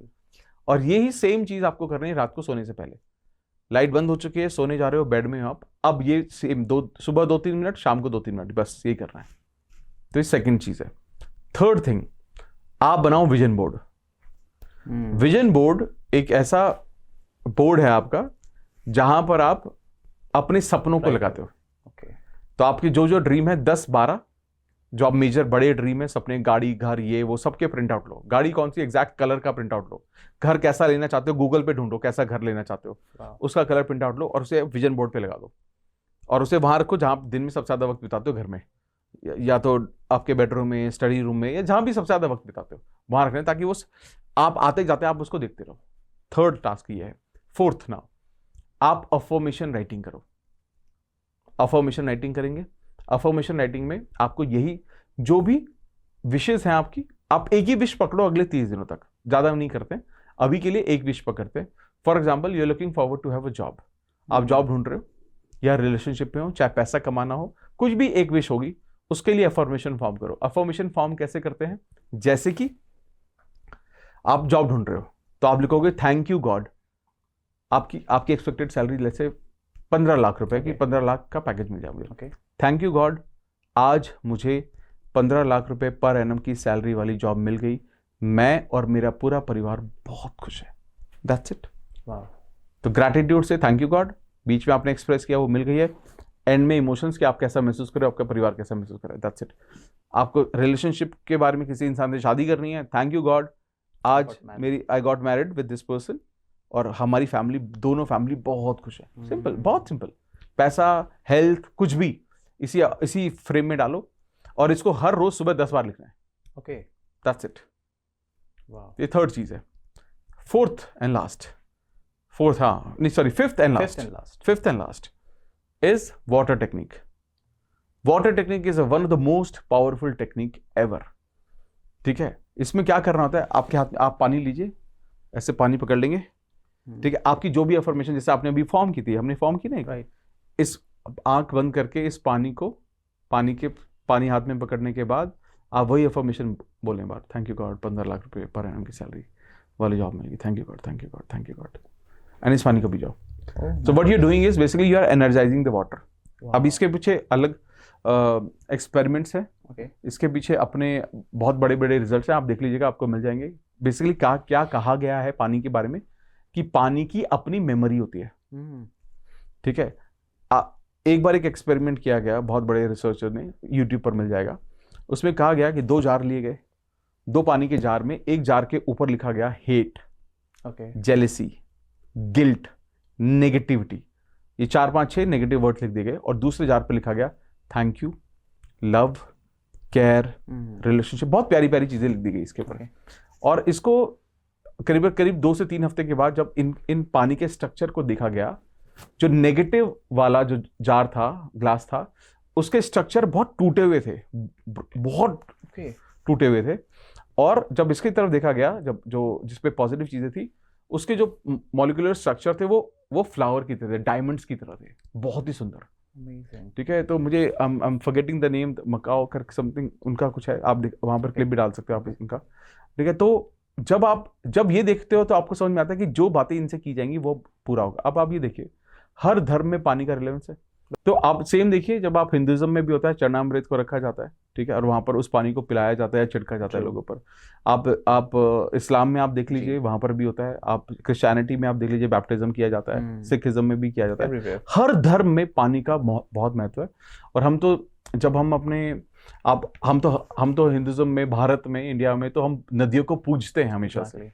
और यही सेम चीज आपको करनी है रात को सोने से पहले। लाइट बंद हो चुकी है, सोने जा रहे हो, बेड में हो आप, अब ये सेम सुबह 2-3 मिनट, शाम को 2-3 मिनट, बस यही करना है। तो ये सेकेंड चीज है। थर्ड थिंग, आप बनाओ विजन बोर्ड। विजन बोर्ड एक ऐसा बोर्ड है आपका जहां पर आप अपने सपनों को लगाते हो। तो आपकी जो जो ड्रीम है, 10-12 जो आप मेजर बड़े ड्रीम है, सपने, गाड़ी, घर, ये वो, सबके प्रिंट आउट लो। गाड़ी कौन सी, एग्जैक्ट कलर का प्रिंट आउट लो। घर कैसा लेना चाहते हो, गूगल पे ढूंढो कैसा घर लेना चाहते हो, उसका कलर प्रिंट आउट लो और उसे विजन बोर्ड पे लगा दो। और उसे वहां रखो जहां दिन में सबसे ज्यादा वक्त बिताते हो, घर में, या तो आपके बेडरूम में, स्टडी रूम में, या जहां भी सबसे ज्यादा वक्त बिताते हो वहां रखना है, ताकि वो आप आते जाते आप उसको देखते रहो। थर्ड टास्क ये है। फोर्थ, नाउ आप अफर्मेशन राइटिंग करो। अफर्मेशन राइटिंग करेंगे। अफर्मेशन राइटिंग में आपको यही जो भी विशेष हैं आपकी, आप एक ही विश पकड़ो अगले 30 दिनों तक, ज्यादा नहीं करते, अभी के लिए एक विश पकड़ते हैं। For example, you are looking forward to have a job. आप जॉब ढूंढ रहे हो या रिलेशनशिप में हो, चाहे पैसा कमाना हो, कुछ भी एक विश होगी, उसके लिए अफर्मेशन फॉर्म करो। अफर्मेशन फॉर्म कैसे करते हैं, जैसे कि आप जॉब ढूंढ रहे हो तो आप लिखोगे थैंक यू गॉड। आपकी एक्सपेक्टेड सैलरी जैसे 15 लाख रुपए की, 15 लाख का पैकेज मिल जाएगा। थैंक यू गॉड, आज मुझे 15 लाख रुपए पर एनम की सैलरी वाली जॉब मिल गई, मैं और मेरा पूरा परिवार बहुत खुश है। That's it. तो ग्रैटिट्यूड से थैंक यू गॉड, बीच में आपने एक्सप्रेस किया, वो मिल गई है। एंड में इमोशंस कि आप कैसा महसूस करें, आपका परिवार कैसा महसूस करे, दैट्स इट। आपको रिलेशनशिप के बारे में किसी इंसान से शादी करनी है, थैंक यू गॉड, आज I got married with this person और हमारी फैमिली, दोनों फैमिली बहुत खुश है। सिंपल, बहुत सिंपल। पैसा, हेल्थ, कुछ भी इसी फ्रेम में डालो और इसको हर रोज सुबह 10 बार लिखना है। Okay, that's it. ये थर्ड चीज है। Fifth and last is water technique. Water technique is one of the most powerful technique ever. ठीक है, इसमें क्या करना होता है, आपके हाथ में आप पानी लीजिए, ऐसे पानी पकड़ लेंगे, ठीक है। आपकी जो भी अफर्मेशन, जैसे आपने अभी फॉर्म की थी, हमने फॉर्म की ना, इस आंख बंद करके इस पानी हाथ में पकड़ने के बाद आप वही अफर्मेशन बोलें बार, थैंक यू गॉड, 15 लाख रुपए पर एनम की सैलरी वाली जॉब मिल गई, thank you God, thank you God, thank you God. And इस पानी को पी जाओ। So what you're doing is basically you are energizing the water. अब इसके पीछे अलग एक्सपेरिमेंट्स है, इसके पीछे अपने बहुत बड़े बड़े रिजल्ट्स हैं, आप देख लीजिएगा, आपको मिल जाएंगे। बेसिकली क्या कहा गया है पानी के बारे में, कि पानी की अपनी मेमोरी होती है। ठीक है, एक बार एक एक्सपेरिमेंट किया गया बहुत बड़े रिसर्चर ने, यूट्यूब पर मिल जाएगा। उसमें कहा गया कि 2 जार लिए गए, 2 पानी के जार में, एक जार के ऊपर लिखा गया हेट, जेलेसी, गिल्ट, नेगेटिविटी, ये 4-5-6 नेगेटिव वर्ड लिख दिए गए और दूसरे जार पे लिखा गया thank you, love, care, relationship, बहुत प्यारी प्यारी चीजें लिख दी गई इसके ऊपर। और इसको करीब 2 से 3 हफ्ते के बाद जब इन पानी के स्ट्रक्चर को देखा गया, जो नेगेटिव वाला जो जार था, ग्लास था, उसके स्ट्रक्चर बहुत टूटे हुए थे, बहुत टूटे हुए थे। और जब इसकी तरफ देखा गया, जब जो जिसपे पॉजिटिव चीजें थी, उसके जो मॉलिक्यूलर स्ट्रक्चर थे वो फ्लावर की तरह थे, डायमंड्स की तरह थे, बहुत ही सुंदर। ठीक है, तो मुझे I am forgetting the name, मकाओ कर समथिंग उनका कुछ है, आप वहां पर क्लिप भी डाल सकते हो आप इनका। ठीक है, तो जब ये देखते हो तो आपको समझ में आता है कि जो बातें इनसे की जाएंगी वो पूरा होगा। अब आप ये देखिए, हर धर्म में पानी का रिलेवेंस है। तो आप सेम देखिए, जब आप हिंदुइज्म में भी होता है, चरणामृत को रखा जाता है, ठीक है, और वहां पर उस पानी को पिलाया जाता है, छिड़का जाता है लोगों पर। आप इस्लाम में आप देख लीजिए, वहां पर भी होता है। आप क्रिश्चियनिटी में आप देख लीजिए, बैप्टिज्म किया जाता है, सिखिज्म में भी किया जाता है। हर धर्म में पानी का बहुत महत्व है। और हम तो जब हम अपने हम तो हिंदुइज्म में, भारत में, इंडिया में तो हम नदियों को पूजते हैं हमेशा से।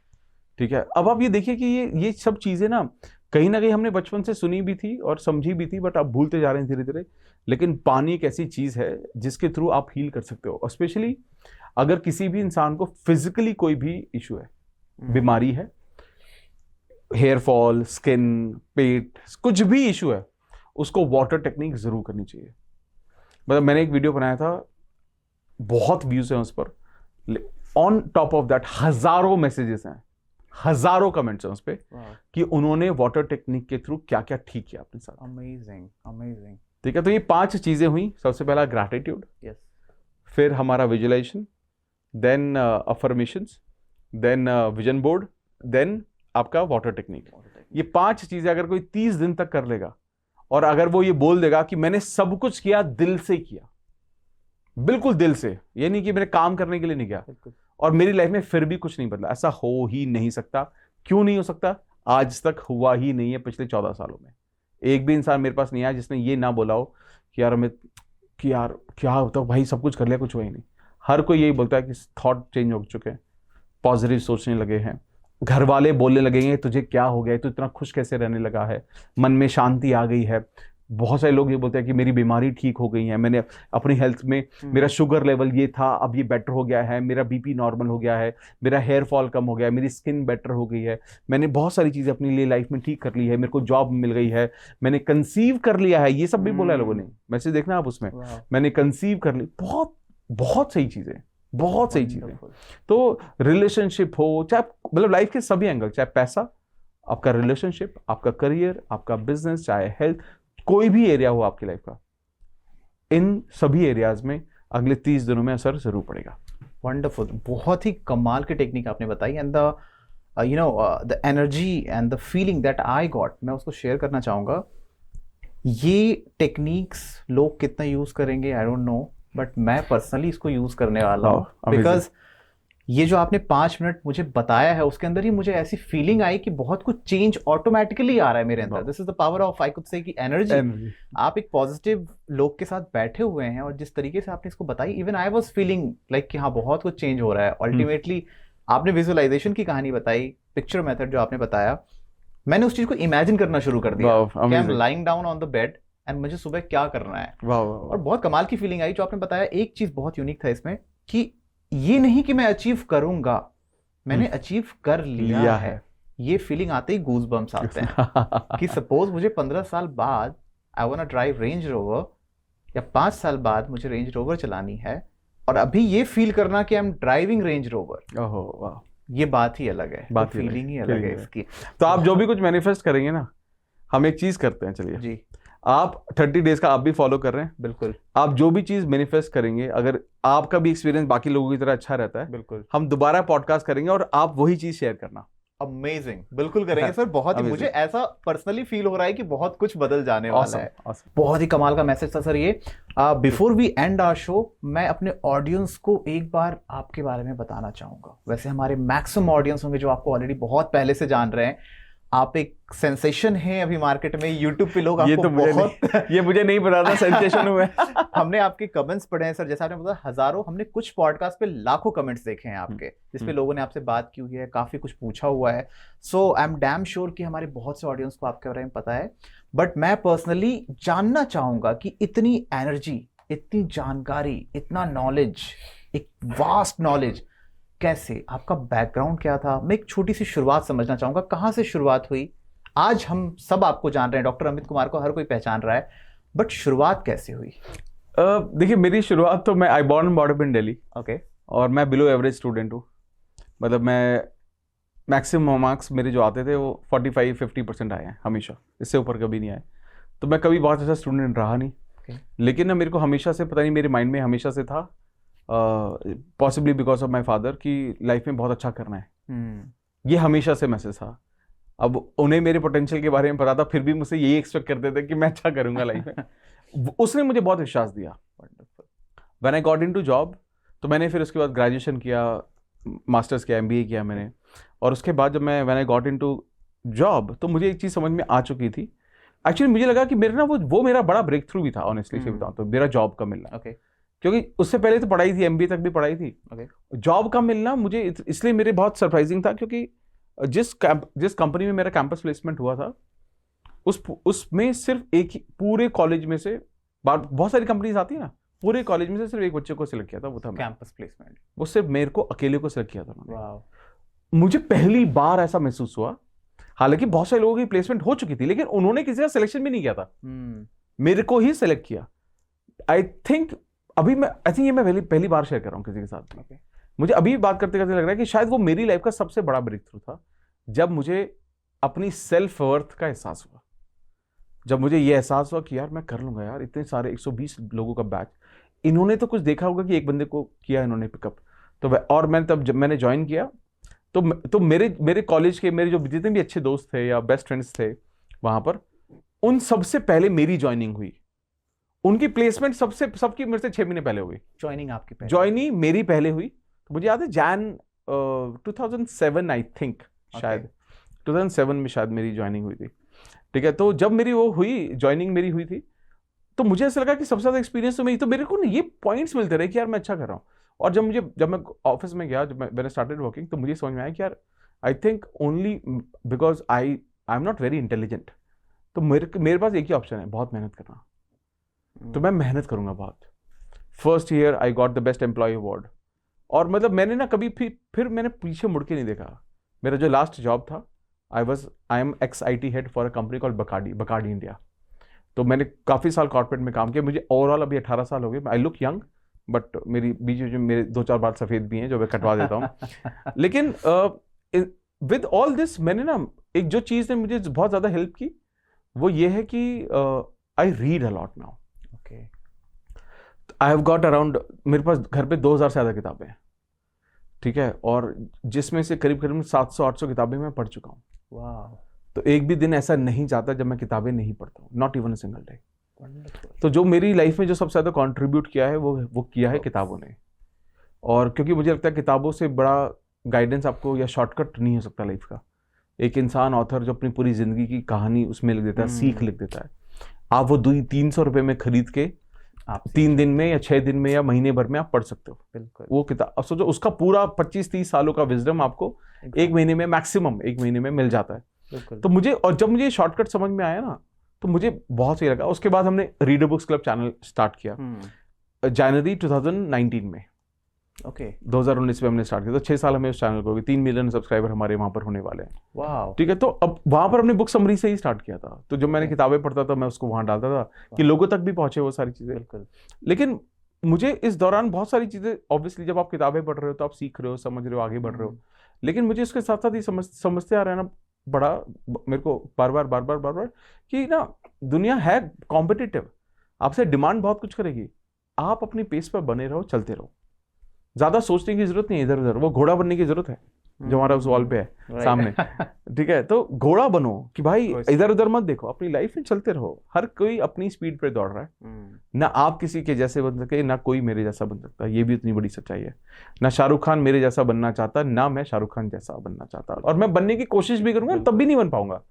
ठीक है, अब आप ये देखिए कि ये सब चीजें ना कहीं हमने बचपन से सुनी भी थी और समझी भी थी, बट आप भूलते जा रहे हैं धीरे धीरे। लेकिन पानी एक ऐसी चीज है जिसके थ्रू आप हील कर सकते हो, स्पेशली अगर किसी भी इंसान को फिजिकली कोई भी इशू है, बीमारी है, हेयर फॉल, स्किन, पेट, कुछ भी इशू है, उसको वाटर टेक्निक जरूर करनी चाहिए। मतलब मैंने एक वीडियो बनाया था, बहुत व्यूज हैं उस पर, ऑन टॉप ऑफ दैट हजारों मैसेजेस हैं, हजारों कमेंट्स हैं उस पर कि उन्होंने वाटर टेक्निक के थ्रू क्या क्या ठीक किया अपने साथ। Amazing, amazing. ठीक है, तो ये 5 चीजें हुई। सबसे पहला ग्रैटिट्यूड, फिर हमारा visualisation, then affirmations, then vision board, then आपका वाटर टेक्निक। ये 5 चीजें अगर कोई 30 दिन तक कर लेगा, और अगर वो ये बोल देगा कि मैंने सब कुछ किया, दिल से किया, बिल्कुल दिल से, ये नहीं कि मैंने काम करने के लिए नहीं किया और मेरी लाइफ में फिर भी कुछ नहीं बदला, ऐसा हो ही नहीं सकता। क्यों नहीं हो सकता? आज तक हुआ ही नहीं है। पिछले 14 सालों में एक भी इंसान मेरे पास नहीं आया जिसने ये ना बोला हो कि यार क्या होता, भाई सब कुछ कर लिया, कुछ हुआ ही नहीं। हर कोई यही बोलता है कि थॉट चेंज हो चुके हैं, पॉजिटिव सोचने लगे हैं, घर वाले बोलने लगेंगे तुझे क्या हो गया है, तू इतना खुश कैसे रहने लगा है, मन में शांति आ गई है। बहुत सारे लोग ये बोलते हैं कि मेरी बीमारी ठीक हो गई है, मैंने अपनी हेल्थ में, मेरा शुगर लेवल ये था, अब ये बेटर हो गया है, मेरा बीपी नॉर्मल हो गया है, मेरा हेयर फॉल कम हो गया है, मेरी स्किन बेटर हो गई है, मैंने बहुत सारी चीजें अपनी लिए लाइफ में ठीक कर ली है, मेरे को जॉब मिल गई है, मैंने कंसीव कर लिया है। ये सब भी बोला है लोगों ने, मैसेज देखना आप उसमें, मैंने कंसीव कर ली। बहुत सही चीजें, बहुत सही चीजें। तो रिलेशनशिप हो, चाहे मतलब लाइफ के सभी एंगल, चाहे पैसा, आपका रिलेशनशिप, आपका करियर, आपका बिजनेस, चाहे हेल्थ, कोई भी एरिया हो आपकी लाइफ का, इन सभी एरियाज में अगले 30 दिनों में असर जरूर पड़ेगा। वंडरफुल, बहुत ही कमाल की टेक्निक आपने बताई। And the the energy and the feeling that I got, मैं उसको शेयर करना चाहूँगा। ये टेक्निक्स लोग कितना यूज़ करेंगे आई डोंट नो, बट मैं पर्सनली इसको यूज़ करने वाला हूँ, बिकॉज ये जो आपने 5 मिनट मुझे बताया है, उसके अंदर ही मुझे ऐसी फीलिंग आई कि बहुत कुछ चेंज ऑटोमेटिकली आ रहा है मेरे अंदर। This is the power of, I could say, कि एनर्जी। आप एक पॉजिटिव लोग के साथ बैठे हुए हैं और जिस तरीके से आपने इसको बताई, even I was feeling like कि हाँ बहुत कुछ चेंज हो रहा है। अल्टीमेटली आपने विजुअलाइजेशन की कहानी बताई, पिक्चर मेथड जो आपने बताया, मैंने उस चीज को इमेजिन करना शुरू कर दिया कि I am lying down on the bed and मुझे सुबह क्या करना है। और बहुत कमाल की फीलिंग आई जो आपने बताया। एक चीज बहुत यूनिक था इसमें कि ये नहीं कि मैं अचीव करूंगा, मैंने अचीव कर लिया है। ये फीलिंग आते ही गूज बम्स आते हैं कि सपोज मुझे 15 साल बाद I want to drive Range Rover, या 5 साल बाद मुझे रेंज रोवर चलानी है, और अभी ये फील करना कि I am driving range rover. ओहो वाह, ये बात ही अलग है, बात फीलिंग ही अलग है इसकी। तो आप जो भी कुछ मैनिफेस्ट करेंगे ना, हम एक चीज करते हैं, चलिए जी, आप 30 डेज का आप भी फॉलो कर रहे हैं, बिल्कुल। आप जो भी चीज मैनिफेस्ट करेंगे, अगर आपका भी एक्सपीरियंस बाकी लोगों की तरह अच्छा रहता है, बिल्कुल हम दोबारा पॉडकास्ट करेंगे और आप वही चीज शेयर करना। अमेजिंग, बिल्कुल करेंगे सर। बहुत ही मुझे ऐसा पर्सनली फील हो रहा है कि बहुत कुछ बदल जाने वाला है। बहुत ही कमाल का मैसेज था सर ये। Before we end our show, मैं अपने ऑडियंस को एक बार आपके बारे में बताना चाहूंगा। वैसे हमारे मैक्सिमम ऑडियंस होंगे जो आपको ऑलरेडी बहुत पहले से जान रहे हैं। आप एक सेंसेशन है अभी मार्केट में, यूट्यूब पे लोग ये आपको तो बहुत ये मुझे नहीं पता था सेंसेशन हुआ है। हमने आपके कमेंट्स पढ़े हैं सर, जैसा आपने बताया हजारों, हमने कुछ पॉडकास्ट पे लाखों कमेंट्स देखे हैं आपके, जिसपे लोगों ने आपसे बात की हुई है, काफी कुछ पूछा हुआ है। सो आई एम डैम श्योर कि हमारे बहुत से ऑडियंस को आपके बारे में पता है, बट मैं पर्सनली जानना चाहूंगा कि इतनी एनर्जी, इतनी जानकारी, इतना नॉलेज, एक वास्ट नॉलेज, कैसे, आपका बैकग्राउंड क्या था? मैं एक छोटी सी शुरुआत समझना चाहूंगा, कहाँ से शुरुआत हुई? आज हम सब आपको जान रहे हैं, डॉक्टर अमित कुमार को हर कोई पहचान रहा है, बट शुरुआत कैसे हुई? देखिए मेरी शुरुआत तो, मैं I born brought up in Delhi, okay. और मैं बिलो एवरेज स्टूडेंट हूँ। मतलब मैं मैक्सिमम मार्क्स मेरे जो आते थे वो 45-50% आए हैं हमेशा, इससे ऊपर कभी नहीं आए। तो मैं कभी बहुत अच्छा स्टूडेंट रहा नहीं। लेकिन ना मेरे को हमेशा से, पता नहीं मेरे माइंड में हमेशा से था, possibly because of my father, कि लाइफ में बहुत अच्छा करना है। ये हमेशा से मैसेज था। अब उन्हें मेरे पोटेंशियल के बारे में पता था, फिर भी मुझसे यही एक्सपेक्ट करते थे कि मैं अच्छा करूंगा लाइफ में। उसने मुझे बहुत विश्वास दिया। When I got into job, तो मैंने फिर उसके बाद ग्रेजुएशन किया, मास्टर्स किया, MBA किया मैंने। और उसके बाद जब मैं when I got into job, तो मुझे एक चीज़ समझ में आ चुकी थी। एक्चुअली मुझे लगा कि मेरे ना वो मेरा बड़ा ब्रेक थ्रू भी था, ऑनेस्टली से बताऊं तो, मेरा जॉब का मिलना। क्योंकि उससे पहले तो पढ़ाई थी, MBA तक भी पढ़ाई थी। जॉब का मिलना मुझे इसलिए मेरे बहुत सरप्राइजिंग था, क्योंकि जिस कंपनी में मेरा कैंपस प्लेसमेंट हुआ था, उसमें सिर्फ एक ही, पूरे कॉलेज में से, बहुत सारी कंपनीज आती है ना, पूरे कॉलेज में से सिर्फ एक बच्चे को सिलेक्ट किया था, वो था कैंपस प्लेसमेंट। वो सिर्फ मेरे को अकेले को सिलेक्ट किया था। मुझे पहली बार ऐसा महसूस हुआ, हालांकि बहुत सारे लोगों की प्लेसमेंट हो चुकी थी, लेकिन उन्होंने किसी का सिलेक्शन भी नहीं किया था, मेरे को ही सिलेक्ट किया। आई थिंक ये मैं पहली बार शेयर कर रहा हूँ किसी के साथ। मुझे अभी बात करते करते लग रहा है कि शायद वो मेरी लाइफ का सबसे बड़ा ब्रेक थ्रू था, जब मुझे अपनी सेल्फ वर्थ का एहसास हुआ। जब मुझे ये एहसास हुआ कि यार मैं कर लूंगा यार, इतने सारे 120 लोगों का बैच, इन्होंने तो कुछ देखा होगा कि एक बंदे को किया इन्होंने पिकअप। तो और मैंने तब जब मैंने ज्वाइन किया, तो मेरे कॉलेज के, मेरे जो जितने भी अच्छे दोस्त थे या बेस्ट फ्रेंड्स थे वहां पर, उन सबसे पहले मेरी ज्वाइनिंग हुई। उनकी प्लेसमेंट सबकी मेरे से 6 महीने पहले हुई। ज्वाइनिंग आपकी पहले? ज्वाइनिंग मेरी पहले हुई। तो मुझे याद है जैन 2007 आई थिंक, शायद 2007 में शायद मेरी ज्वाइनिंग हुई थी। ठीक है, तो जब मेरी वो हुई, ज्वाइनिंग मेरी हुई थी, तो मुझे ऐसा लगा कि सबसे ज्यादा एक्सपीरियंस तो मेरे को ना ये पॉइंट्स मिलते रहे कि यार मैं अच्छा कर रहा हूँ। और जब मैं ऑफिस में गया, जब मैंने स्टार्टेड वर्किंग, तो मुझे समझ में आया कि यार I think only because I am not very intelligent, तो मेरे पास एक ही ऑप्शन है, बहुत मेहनत करना। तो मैं मेहनत करूंगा बहुत। First year I got the best employ award. और मतलब मैंने ना कभी फिर मैंने पीछे मुड़ के नहीं देखा। मेरा जो लास्ट जॉब था, I am x IT head for a company called Bacardi India. तो मैंने काफ़ी साल कॉर्पोरेट में काम किया। मुझे ओवरऑल अभी 18 साल हो गए। आई लुक यंग, बट मेरी बीच में मेरे 2-4 बार सफ़ेद भी हैं जो मैं कटवा देता हूँ। लेकिन विद ऑल दिस, मैंने ना एक जो चीज़ ने मुझे बहुत ज़्यादा हेल्प की, वो ये है कि I read a lot now. I have got around, मेरे पास घर पे 2000 से ज़्यादा किताबें हैं। ठीक है, और जिसमें से करीब 700-800 किताबें मैं पढ़ चुका हूँ। वाह। तो एक भी दिन ऐसा नहीं जाता जब मैं किताबें नहीं पढ़ता हूँ, not even a single day. तो जो मेरी लाइफ में जो सबसे ज़्यादा कंट्रीब्यूट किया है वो किया है किताबों ने। और क्योंकि मुझे लगता है किताबों से बड़ा गाइडेंस आपको या शॉर्टकट नहीं हो सकता लाइफ का। एक इंसान, ऑथर, जो अपनी पूरी ज़िंदगी की कहानी उसमें लिख देता है, सीख लिख देता है, आप वो 200-300 रुपये में खरीद के आप 3 दिन में या 6 दिन में या महीने भर में आप पढ़ सकते हो। बिल्कुल। वो किताब, अब सोचो उसका पूरा 25-30 सालों का विजडम आपको एक महीने में, मैक्सिमम एक महीने में मिल जाता है। तो मुझे, और जब मुझे शॉर्टकट समझ में आया ना, तो मुझे बहुत सही लगा। उसके बाद हमने reader books club channel start किया जनवरी 2019 में। 2019 में हमने स्टार्ट किया, तो 6 साल हमें उस चैनल को हो गए। 3 मिलियन सब्सक्राइबर हमारे वहाँ पर होने वाले हैं। वाह। ठीक है, तो अब वहाँ पर हमने बुक समरी से ही स्टार्ट किया था। तो जब मैंने किताबें पढ़ता था, मैं उसको वहाँ डालता था कि लोगों तक भी पहुँचे वो सारी चीज़ें। बिल्कुल। लेकिन मुझे इस दौरान बहुत सारी चीज़ें, ऑब्वियसली जब आप किताबें पढ़ रहे हो तो आप सीख रहे हो, समझ रहे हो, आगे बढ़ रहे हो। लेकिन मुझे इसके साथ साथ ये समझते आ रहा है ना, बड़ा मेरे को बार बार कि ना दुनिया है कॉम्पिटिटिव, आपसे डिमांड बहुत कुछ करेगी। आप अपनी पेस पर बने रहो, चलते रहो, ज्यादा सोचने की जरूरत नहीं है इधर उधर। वो घोड़ा बनने की जरूरत है, जो हमारा उस वॉल पे है Right. सामने, ठीक है। तो घोड़ा बनो कि भाई कोई इधर उधर मत देखो, अपनी लाइफ में चलते रहो। हर कोई अपनी स्पीड पे दौड़ रहा है, ना आप किसी के जैसे बन सके, ना कोई मेरे जैसा बन सकता, ये भी इतनी बड़ी सच्चाई है। ना शाहरुख खान मेरे जैसा बनना चाहता, ना मैं शाहरुख खान जैसा बनना चाहता, और मैं बनने की कोशिश भी करूंगा तब भी नहीं बन पाऊंगा।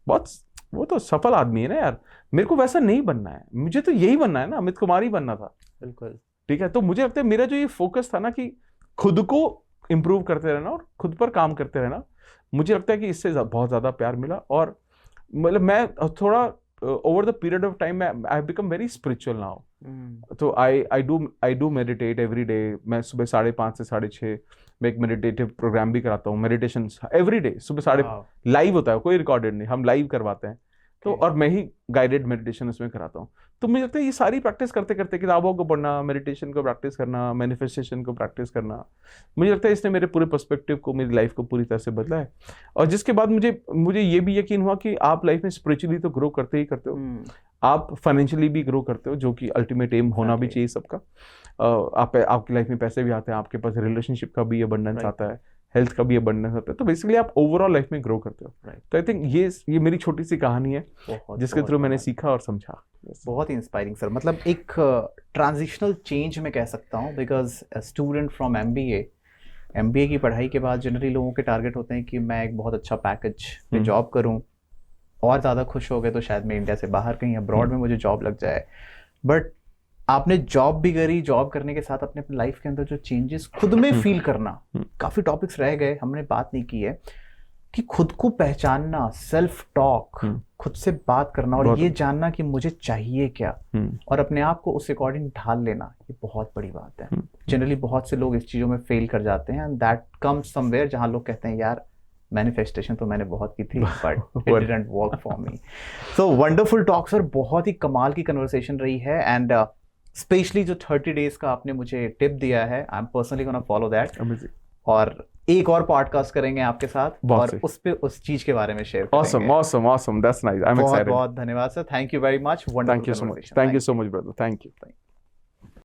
बहुत, वो तो सफल आदमी है ना यार, मेरे को वैसा नहीं बनना है, मुझे तो यही बनना है ना, अमित कुमार ही बनना था। बिल्कुल। ठीक है, तो मुझे लगता है मेरा जो ये फोकस था ना कि खुद को इम्प्रूव करते रहना और खुद पर काम करते रहना, मुझे लगता है कि इससे बहुत ज्यादा प्यार मिला। और मतलब मैं थोड़ा over the period of time I have become very spiritual now. तो I do meditate every day. मैं सुबह 5:30 से 6:30 मैं एक मेडिटेटिव प्रोग्राम भी कराता हूँ, मेडिटेशन एवरी डे सुबह 5:30 लाइव होता है, कोई रिकॉर्डेड नहीं, हम लाइव करवाते हैं। तो और मैं ही गाइडेड मेडिटेशन उसमें कराता हूँ। तो मुझे लगता है ये सारी प्रैक्टिस करते करते, किताबों को पढ़ना, मेडिटेशन को प्रैक्टिस करना, मैनिफेस्टेशन को प्रैक्टिस करना, मुझे लगता है इसने मेरे पूरे पर्सपेक्टिव को, मेरी लाइफ को पूरी तरह से बदला है। और जिसके बाद मुझे ये भी यकीन हुआ कि आप लाइफ में स्पिरिचुअली तो ग्रो करते ही करते हो, आप फाइनेंशियली भी ग्रो करते हो, जो कि अल्टीमेट एम होना भी चाहिए सबका। आपकी लाइफ में पैसे भी आते हैं, आपके पास रिलेशनशिप का भी अबंडेंस आता है, हेल्थ का भी अबंडेंस आता है, तो बेसिकली आप ओवरऑल लाइफ में ग्रो करते हो। तो आई थिंक ये मेरी छोटी सी कहानी है जिसके थ्रू मैंने सीखा और समझा। बहुत ही इंस्पायरिंग सर। मतलब एक ट्रांजिशनल चेंज मैं कह सकता हूँ, बिकॉज स्टूडेंट फ्रॉम एमबीए की पढ़ाई के बाद जनरली लोगों के टारगेट होते हैं कि मैं एक बहुत अच्छा पैकेज पे जॉब करूँ, और ज़्यादा खुश हो गए तो शायद मैं इंडिया से बाहर कहीं अब्रॉड में मुझे जॉब लग जाए। बट आपने जॉब भी करी, जॉब करने के साथ अपने लाइफ के अंदर जो चेंजेस खुद में फील करना, काफ़ी टॉपिक्स रह गए हमने बात नहीं की है, कि खुद को पहचानना, सेल्फ टॉक, खुद से बात करना और ये जानना कि मुझे चाहिए क्या, और अपने आप को उस अकॉर्डिंग ढाल लेना, ये बहुत बड़ी बात है। जनरली बहुत से लोग इस चीज़ों में फेल कर जाते हैं, एंड दैट कम्स समवेयर जहाँ लोग कहते हैं यार मैनिफेस्टेशन तो मैंने बहुत की थी but it didn't work for me. So wonderful talks और बहुत ही कमाल की कन्वर्सेशन रही है, एंड स्पेशली जो 30 डेज का आपने मुझे टिप दिया है, I am personally gonna follow that. और एक और पॉडकास्ट करेंगे आपके साथ और उस पे उस चीज के बारे में शेयर करेंगे। Awesome, that's nice, I'm excited। बहुत धन्यवाद sir, thank you very much. Thank you so much brother, thank you।